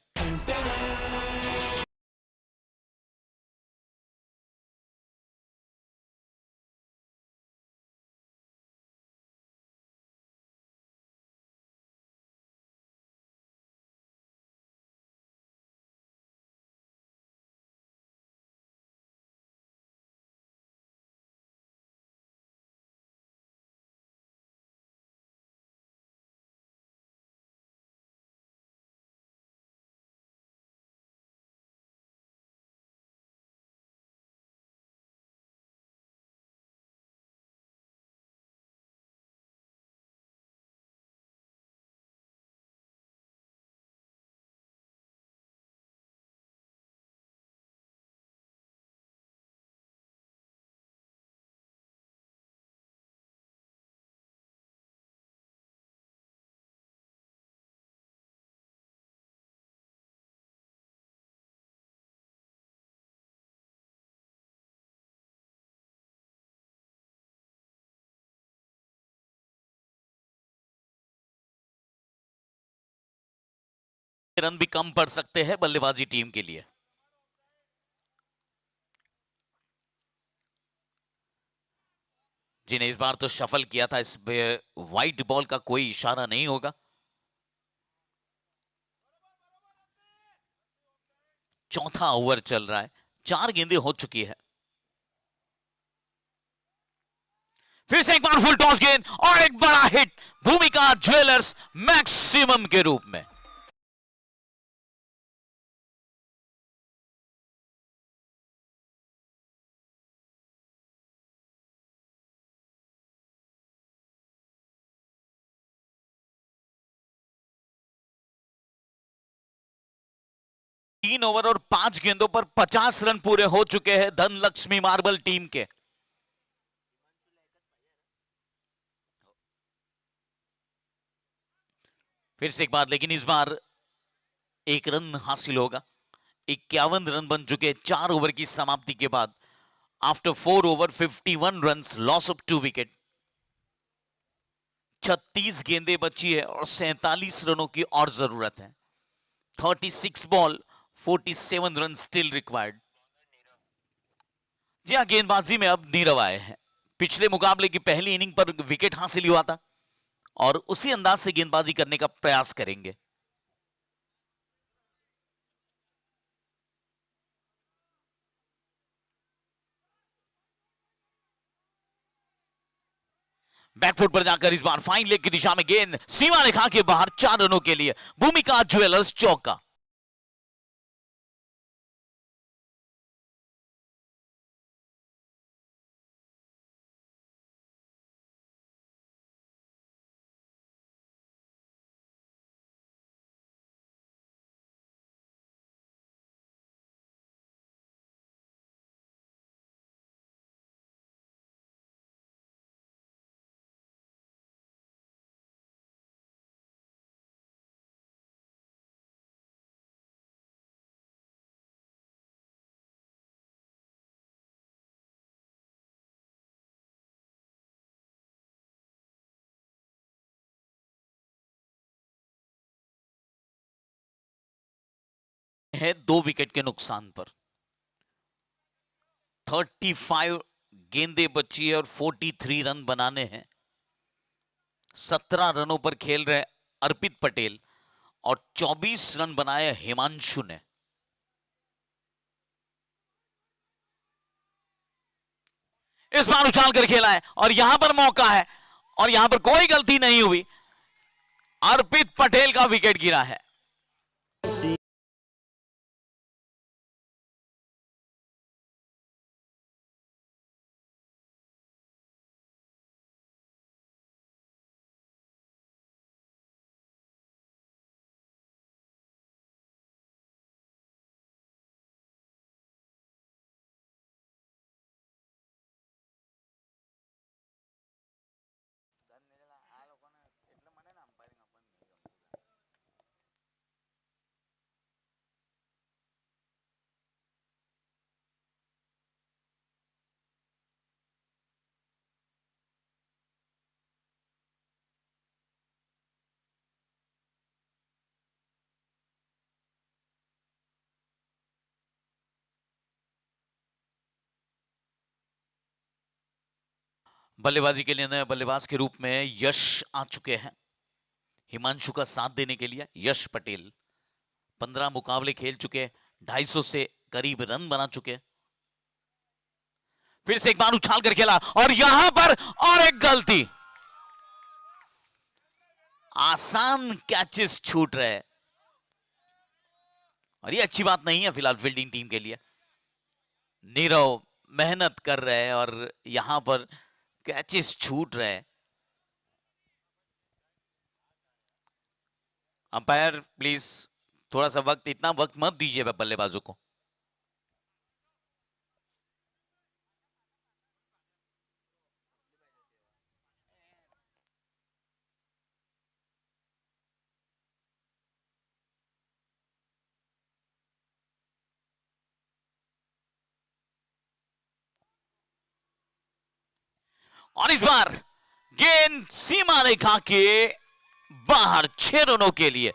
रन भी कम पड़ सकते हैं बल्लेबाजी टीम के लिए। जिन्हें इस बार तो शफल किया था, इस व्हाइट बॉल का कोई इशारा नहीं होगा। चौथा ओवर चल रहा है, 4 गेंदें हो चुकी है। फिर से एक बार फुल टॉस गेंद और एक बड़ा हिट भूमिका ज्वेलर्स मैक्सिमम के रूप में। तीन ओवर और 5 गेंदों पर 50 रन पूरे हो चुके हैं धनलक्ष्मी मार्बल टीम के। फिर से एक बार, लेकिन इस बार 1 रन हासिल होगा। 51 रन बन चुके 4 ओवर की समाप्ति के बाद। After 4 over 51 run, loss of 2 wicket. 36 गेंदें बची है और 47 रनों की और जरूरत है। 36 बॉल 47 रन स्टिल रिक्वायर्ड। जी हाँ, गेंदबाजी में अब नीरव आए हैं। पिछले मुकाबले की पहली इनिंग पर विकेट हासिल हुआ था और उसी अंदाज से गेंदबाजी करने का प्रयास करेंगे। बैकफुट पर जाकर इस बार फाइन लेग की दिशा में गेंद सीमा रेखा के बाहर, 4 रनों के लिए भूमिका ज्वेलर्स चौका। है 2 विकेट के नुकसान पर। 35 गेंदें बची है और 43 रन बनाने हैं। 17 रनों पर खेल रहे अर्पित पटेल और 24 रन बनाए हिमांशु ने। इस बार उछाल कर खेला है और यहां पर मौका है और यहां पर कोई गलती नहीं हुई। अर्पित पटेल का विकेट गिरा है। बल्लेबाजी के लिए नए बल्लेबाज के रूप में यश आ चुके हैं हिमांशु का साथ देने के लिए। यश पटेल 15 मुकाबले खेल चुके, 250 से करीब रन बना चुके। फिर से एक बार उछाल कर खेला और यहां पर और एक गलती, आसान कैचेस छूट रहे और ये अच्छी बात नहीं है फिलहाल फील्डिंग टीम के लिए। नीरव मेहनत कर रहे हैं और यहां पर कैचेस छूट रहे हैं। अंपायर प्लीज थोड़ा सा वक्त, इतना वक्त मत दीजिए बल्लेबाजों को। और इस बार गेंद सीमा रेखा के बाहर 6 रनों के लिए।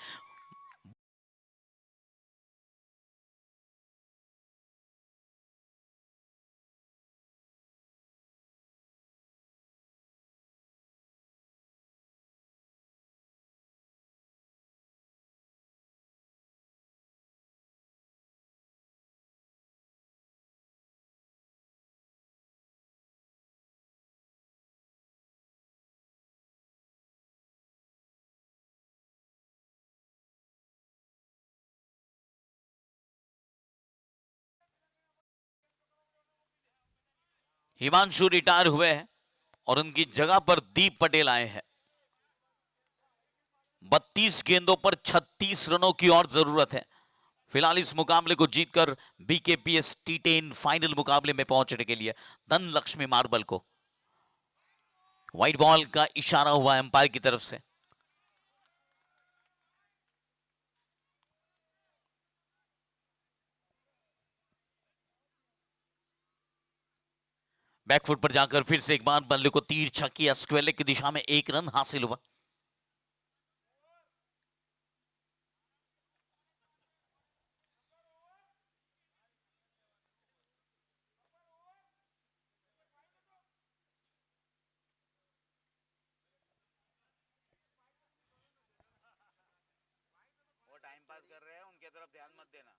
हिमांशु रिटायर हुए हैं और उनकी जगह पर दीप पटेल आए हैं। 32 गेंदों पर 36 रनों की और जरूरत है फिलहाल इस मुकाबले को जीतकर बीकेपीएस T10 फाइनल मुकाबले में पहुंचने के लिए। धन लक्ष्मी मार्बल को व्हाइट बॉल का इशारा हुआ एम्पायर की तरफ से। बैकफुट पर जाकर फिर से एक बार बल्ले को तीर छक्की स्क्वेयर लेग की दिशा में 1 रन हासिल हुआ। वो टाइम पास कर रहे हैं, उनके तरफ ध्यान मत देना।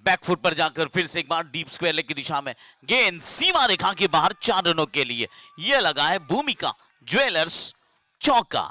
बैकफुट पर जाकर फिर से एक बार डीप स्क्वायर लेग की दिशा में गेंद सीमा रेखा के बाहर 4 रनों के लिए। यह लगा है भूमिका ज्वेलर्स चौका।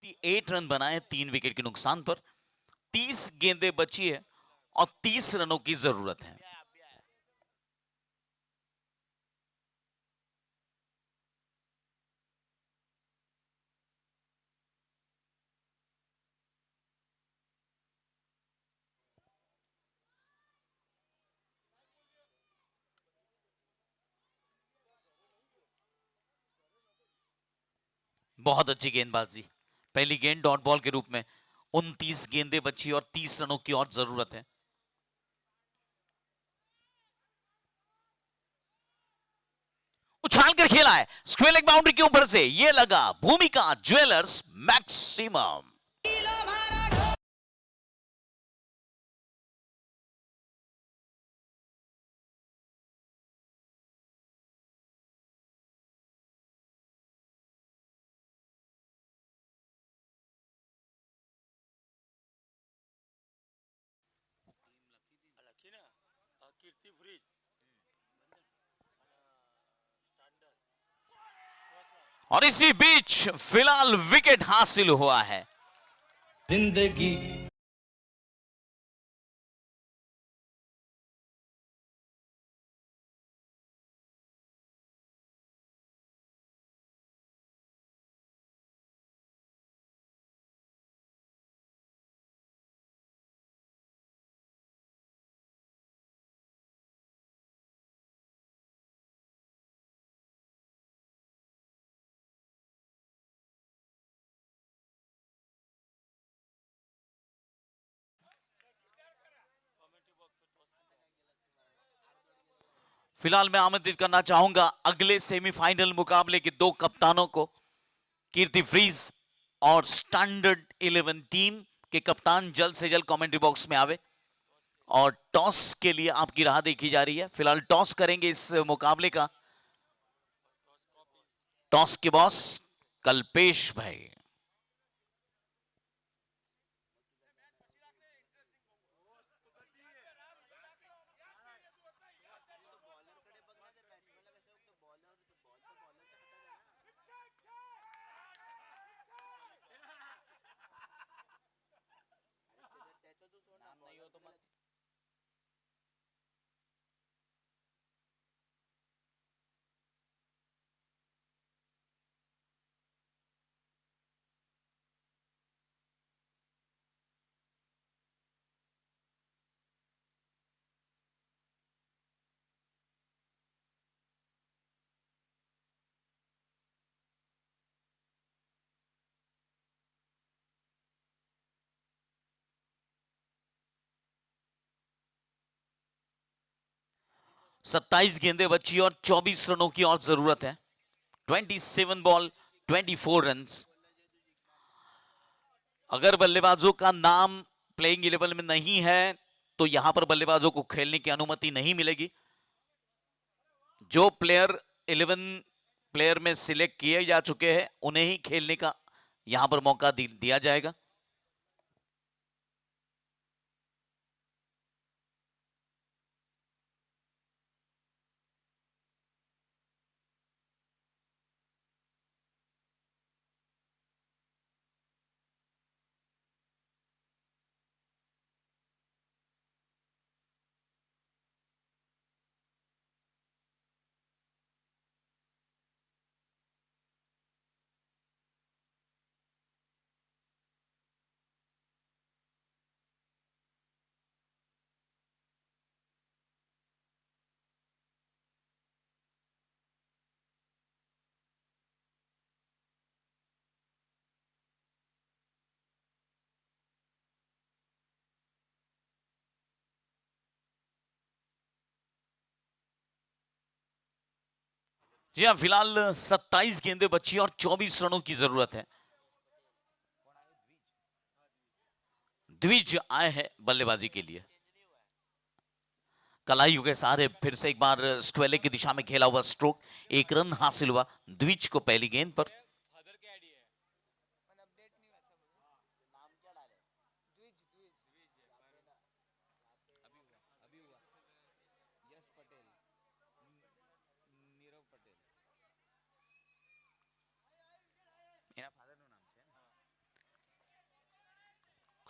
28 रन बनाए 3 विकेट के नुकसान पर। 30 गेंदें बची है और 30 रनों की जरूरत है। बहुत अच्छी गेंदबाजी। पहली गेंद डॉट बॉल के रूप में। 29 गेंदें बची और 30 रनों की और जरूरत है। उछाल कर खेला है स्क्वेयर लेग बाउंड्री के ऊपर से, ये लगा भूमिका ज्वेलर्स मैक्सिमम। लकी ना कीर्ति फ्रीज और इसी बीच फिलहाल विकेट हासिल हुआ है। जिंदगी फिलहाल मैं आमंत्रित करना चाहूंगा अगले सेमीफाइनल मुकाबले के दो कप्तानों को। कीर्ति फ्रीज और स्टैंडर्ड 11 टीम के कप्तान जल्द से जल्द कमेंट्री बॉक्स में आवे। और टॉस के लिए आपकी राह देखी जा रही है। फिलहाल टॉस करेंगे इस मुकाबले का। टॉस के बॉस कल्पेश भाई। नहीं हो तो मत 27 गेंदें बची और 24 रनों की और जरूरत है। 27 बॉल 24 रन। अगर बल्लेबाजों का नाम प्लेइंग 11 में नहीं है तो यहां पर बल्लेबाजों को खेलने की अनुमति नहीं मिलेगी। जो प्लेयर 11 प्लेयर में सिलेक्ट किए जा चुके हैं उन्हें ही खेलने का यहां पर मौका दिया जाएगा। जी हाँ, फिलहाल 27 गेंदें बची और 24 रनों की जरूरत है। द्विज आए हैं बल्लेबाजी के लिए। कलाइयों के सहारे फिर से एक बार स्क्वेले की दिशा में खेला हुआ स्ट्रोक, 1 रन हासिल हुआ द्विज को पहली गेंद पर। फादर क्या आईडी है नाम क्या डाले अभी हुआ यश पटेल नीरव पटेल એના ફાધરનું નામ છે ને?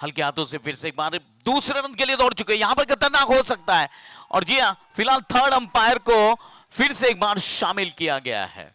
हल्के हाथों से फिर से एक बार दूसरे रन के लिए दौड़ चुके हैं, यहां पर खतरनाक हो सकता है। और जी हां, फिलहाल थर्ड अंपायर को फिर से एक बार शामिल किया गया है।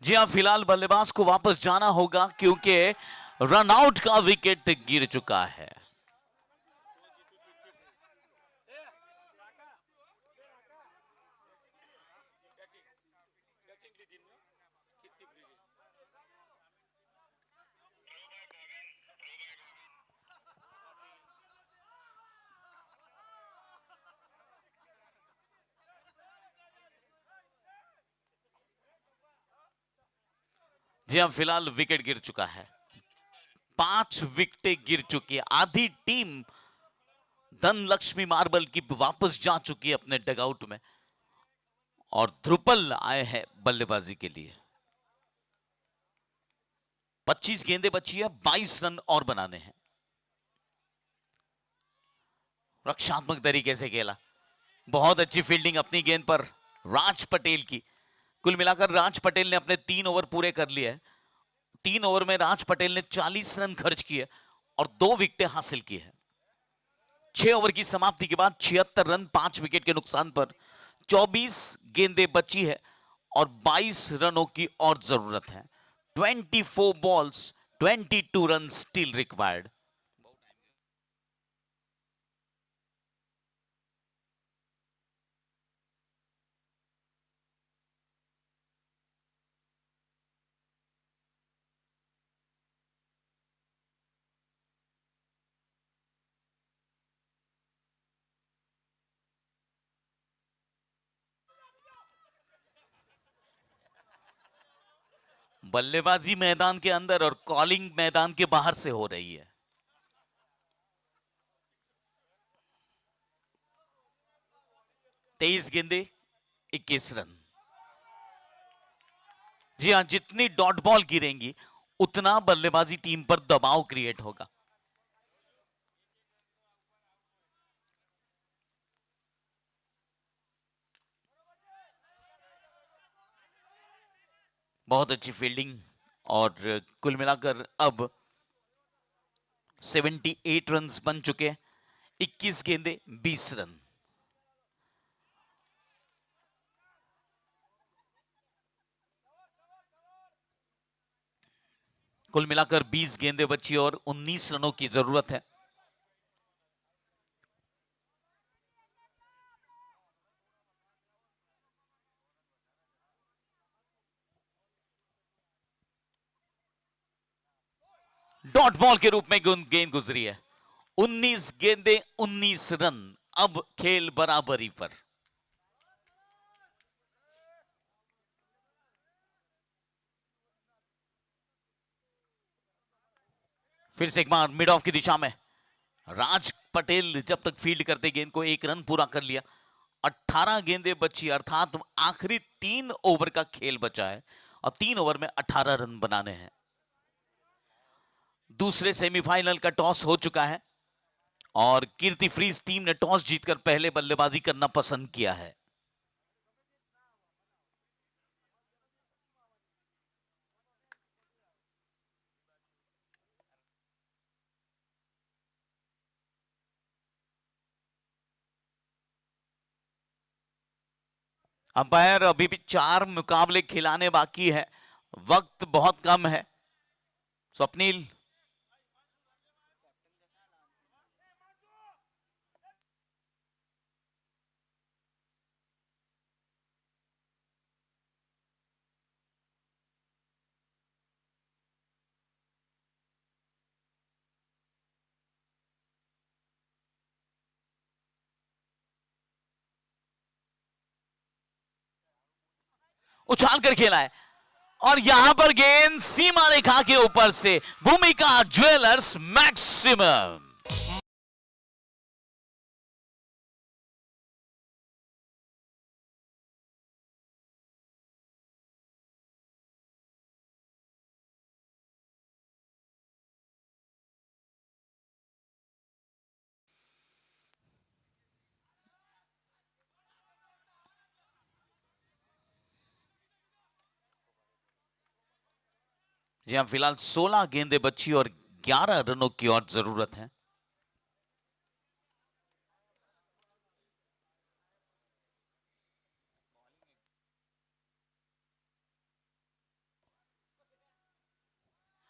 जी हां, फिलहाल बल्लेबाज को वापस जाना होगा क्योंकि रनआउट का विकेट गिर चुका है। जी हां, फिलहाल विकेट गिर चुका है, 5 विकेटें गिर चुकी है। आधी टीम धनलक्ष्मी मार्बल की वापस जा चुकी है अपने डगआउट में और ध्रुपल आए हैं बल्लेबाजी के लिए। 25 गेंदें बची है, 22 रन और बनाने हैं। रक्षात्मक तरीके से खेला, बहुत अच्छी फील्डिंग अपनी गेंद पर राज पटेल की। कुल मिलाकर राज पटेल ने अपने 3 ओवर पूरे कर लिए हैं। 3 ओवर में राज पटेल ने 40 रन खर्च किए और 2 विकेटें हासिल की है। 6 ओवर की समाप्ति के बाद 76 रन 5 विकेट के नुकसान पर 24 गेंदें बची है और 22 रनों की और जरूरत है। 24 बॉल्स 22 रन स्टिल रिक्वायर्ड। बल्लेबाजी मैदान के अंदर और कॉलिंग मैदान के बाहर से हो रही है। तेईस गेंदे 21 रन। जी हां, जितनी डॉट बॉल गिरेंगी उतना बल्लेबाजी टीम पर दबाव क्रिएट होगा। बहुत अच्छी फील्डिंग और कुल मिलाकर अब 78 रन बन चुके हैं। 21 गेंदे 20 रन। कुल मिलाकर 20 गेंदें बची और 19 रनों की जरूरत है। डॉट बॉल के रूप में गेंद गुजरी है। 19 गेंदें 19 रन। अब खेल बराबरी पर। फिर से एक बार मिड ऑफ की दिशा में राज पटेल जब तक फील्ड करते गेंद को 1 रन पूरा कर लिया। 18 गेंदें बची अर्थात आखिरी 3 ओवर का खेल बचा है और 3 ओवर में 18 रन बनाने हैं। दूसरे सेमीफाइनल का टॉस हो चुका है और कीर्ति फ्रीज टीम ने टॉस जीतकर पहले बल्लेबाजी करना पसंद किया है। अंपायर अभी भी 4 मुकाबले खिलाने बाकी है, वक्त बहुत कम है। स्वप्निल, उछाल कर खेला है और यहां पर गेंद सीमा रेखा के ऊपर से भूमिका ज्वेलर्स मैक्सिमम। जी हां, फिलहाल 16 गेंदें बची और 11 रनों की और जरूरत है।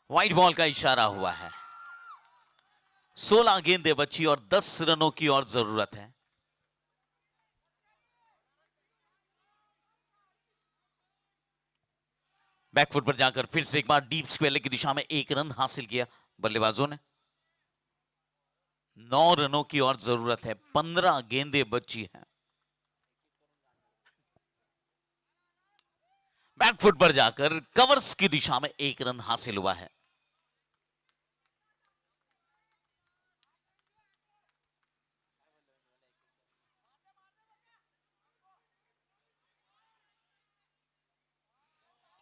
व्हाइट बॉल का इशारा हुआ है। 16 गेंदें बची और 10 रनों की और जरूरत है। बैकफुट पर जाकर फिर से एक बार डीप स्क्वेयर की दिशा में एक रन हासिल किया बल्लेबाजों ने। 9 रनों की और जरूरत है। 15 गेंदें बची हैं। बैकफुट पर जाकर कवर्स की दिशा में एक रन हासिल हुआ है।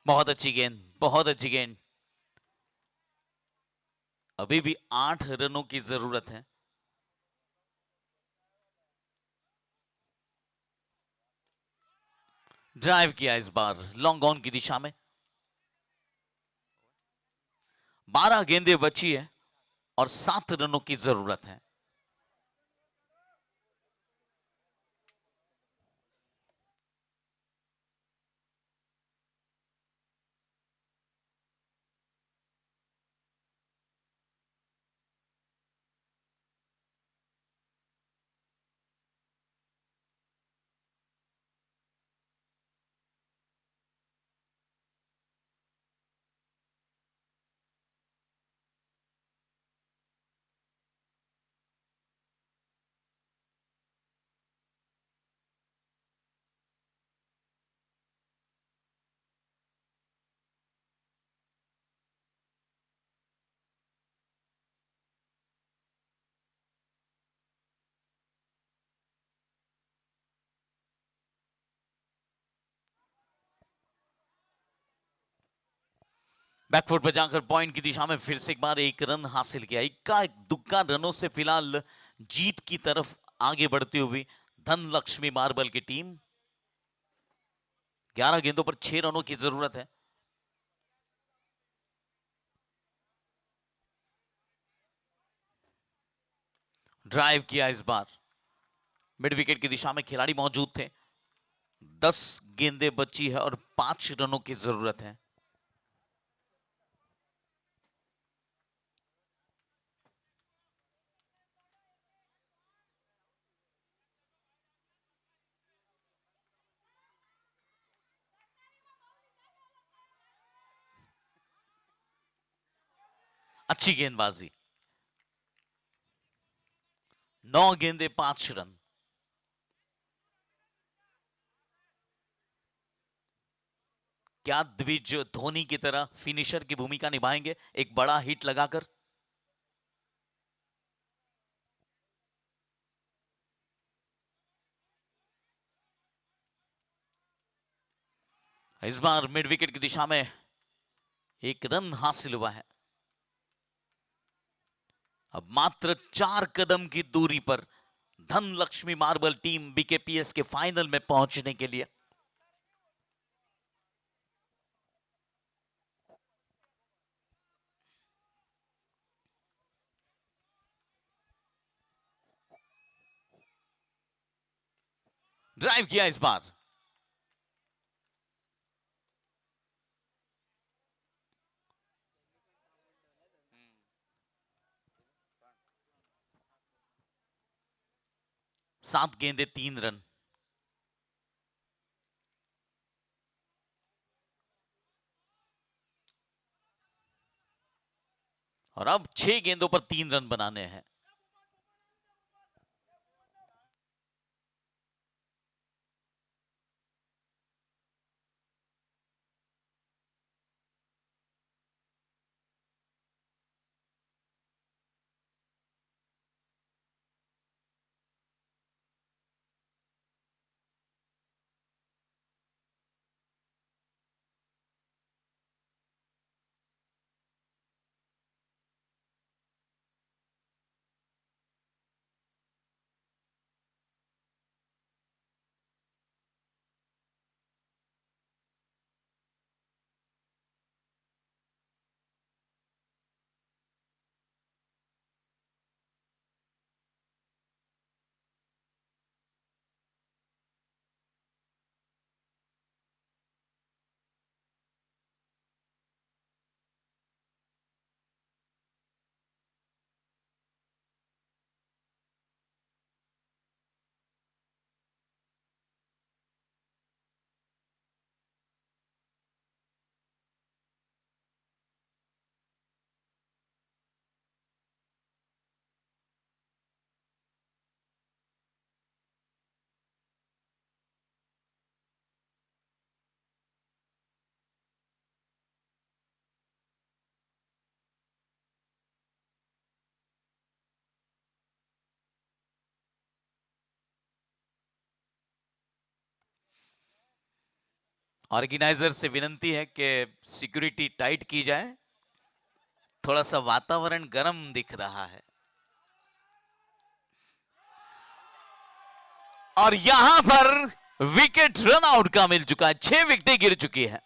बहुत अच्छी गेंद, बहुत अच्छी गेंद। अभी भी 8 रनों की जरूरत है। ड्राइव किया इस बार लॉन्ग ऑन की दिशा में। 12 गेंदें बची है और 7 रनों की जरूरत है। बैकफुट पर जाकर पॉइंट की दिशा में फिर से एक बार एक रन हासिल किया। इक्का दुक्का रनों से फिलहाल जीत की तरफ आगे बढ़ती हुई धन लक्ष्मी मार्बल की टीम। 11 गेंदों पर 6 रनों की जरूरत है। ड्राइव किया इस बार। मिड विकेट की दिशा में खिलाड़ी मौजूद थे। 10 गेंदें बची है और 5 रनों की जरूरत है। अच्छी गेंदबाजी। 9 गेंदें 5 रन। क्या द्विज धोनी की तरह फिनिशर की भूमिका निभाएंगे एक बड़ा हिट लगाकर? इस बार मिड विकेट की दिशा में एक रन हासिल हुआ है। अब मात्र 4 कदम की दूरी पर धन लक्ष्मी मार्बल टीम बीकेपीएस के फाइनल में पहुंचने के लिए। ड्राइव किया इस बार। सात गेंदे 3 रन। और अब 6 गेंदों पर 3 रन बनाने हैं। ऑर्गेनाइजर से विनंती है कि सिक्योरिटी टाइट की जाए, थोड़ा सा वातावरण गर्म दिख रहा है। और यहां पर विकेट रन आउट का मिल चुका है, 6 विकेटें गिर चुकी है।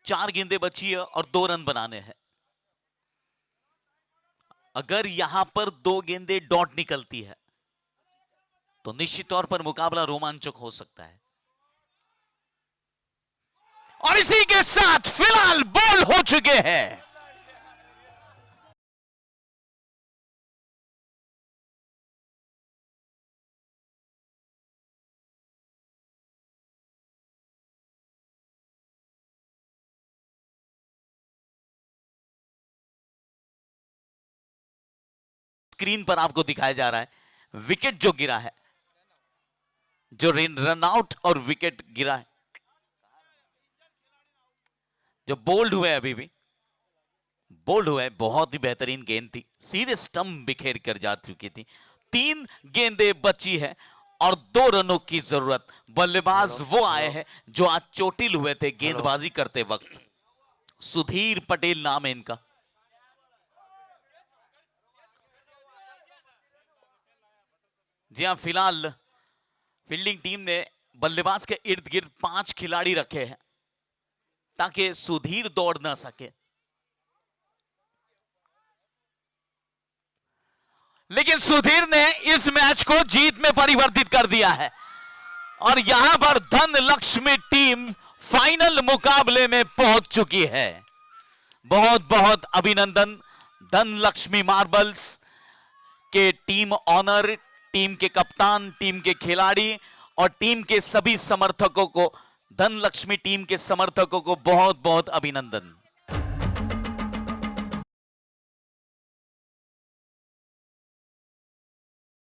चार गेंदें बची है और 2 रन बनाने हैं। अगर यहां पर 2 गेंदें डॉट निकलती है तो निश्चित तौर पर मुकाबला रोमांचक हो सकता है। और इसी के साथ फिलहाल बॉल हो चुके हैं। स्क्रीन पर आपको दिखाया जा रहा है विकेट जो गिरा है, जो रन आउट और विकेट गिरा है, जो बोल्ड हुए अभी भी बोल्ड हुए, बहुत ही बेहतरीन गेंद थी, सीधे स्टंप बिखेर कर जा चुकी थी। 3 गेंदें बची है और 2 रनों की जरूरत। बल्लेबाज वो आए हैं जो आज चोटिल हुए थे गेंदबाजी करते वक्त। सुधीर पटेल नाम है इनका। जी हां, फिलहाल फील्डिंग टीम ने बल्लेबाज के इर्द गिर्द 5 खिलाड़ी रखे हैं ताकि सुधीर दौड़ ना सके। लेकिन सुधीर ने इस मैच को जीत में परिवर्तित कर दिया है और यहां पर धन लक्ष्मी टीम फाइनल मुकाबले में पहुंच चुकी है। बहुत बहुत अभिनंदन धन लक्ष्मी मार्बल्स के टीम ऑनर, टीम के कप्तान, टीम के खिलाड़ी और टीम के सभी समर्थकों को, धन लक्ष्मी टीम के समर्थकों को बहुत बहुत अभिनंदन।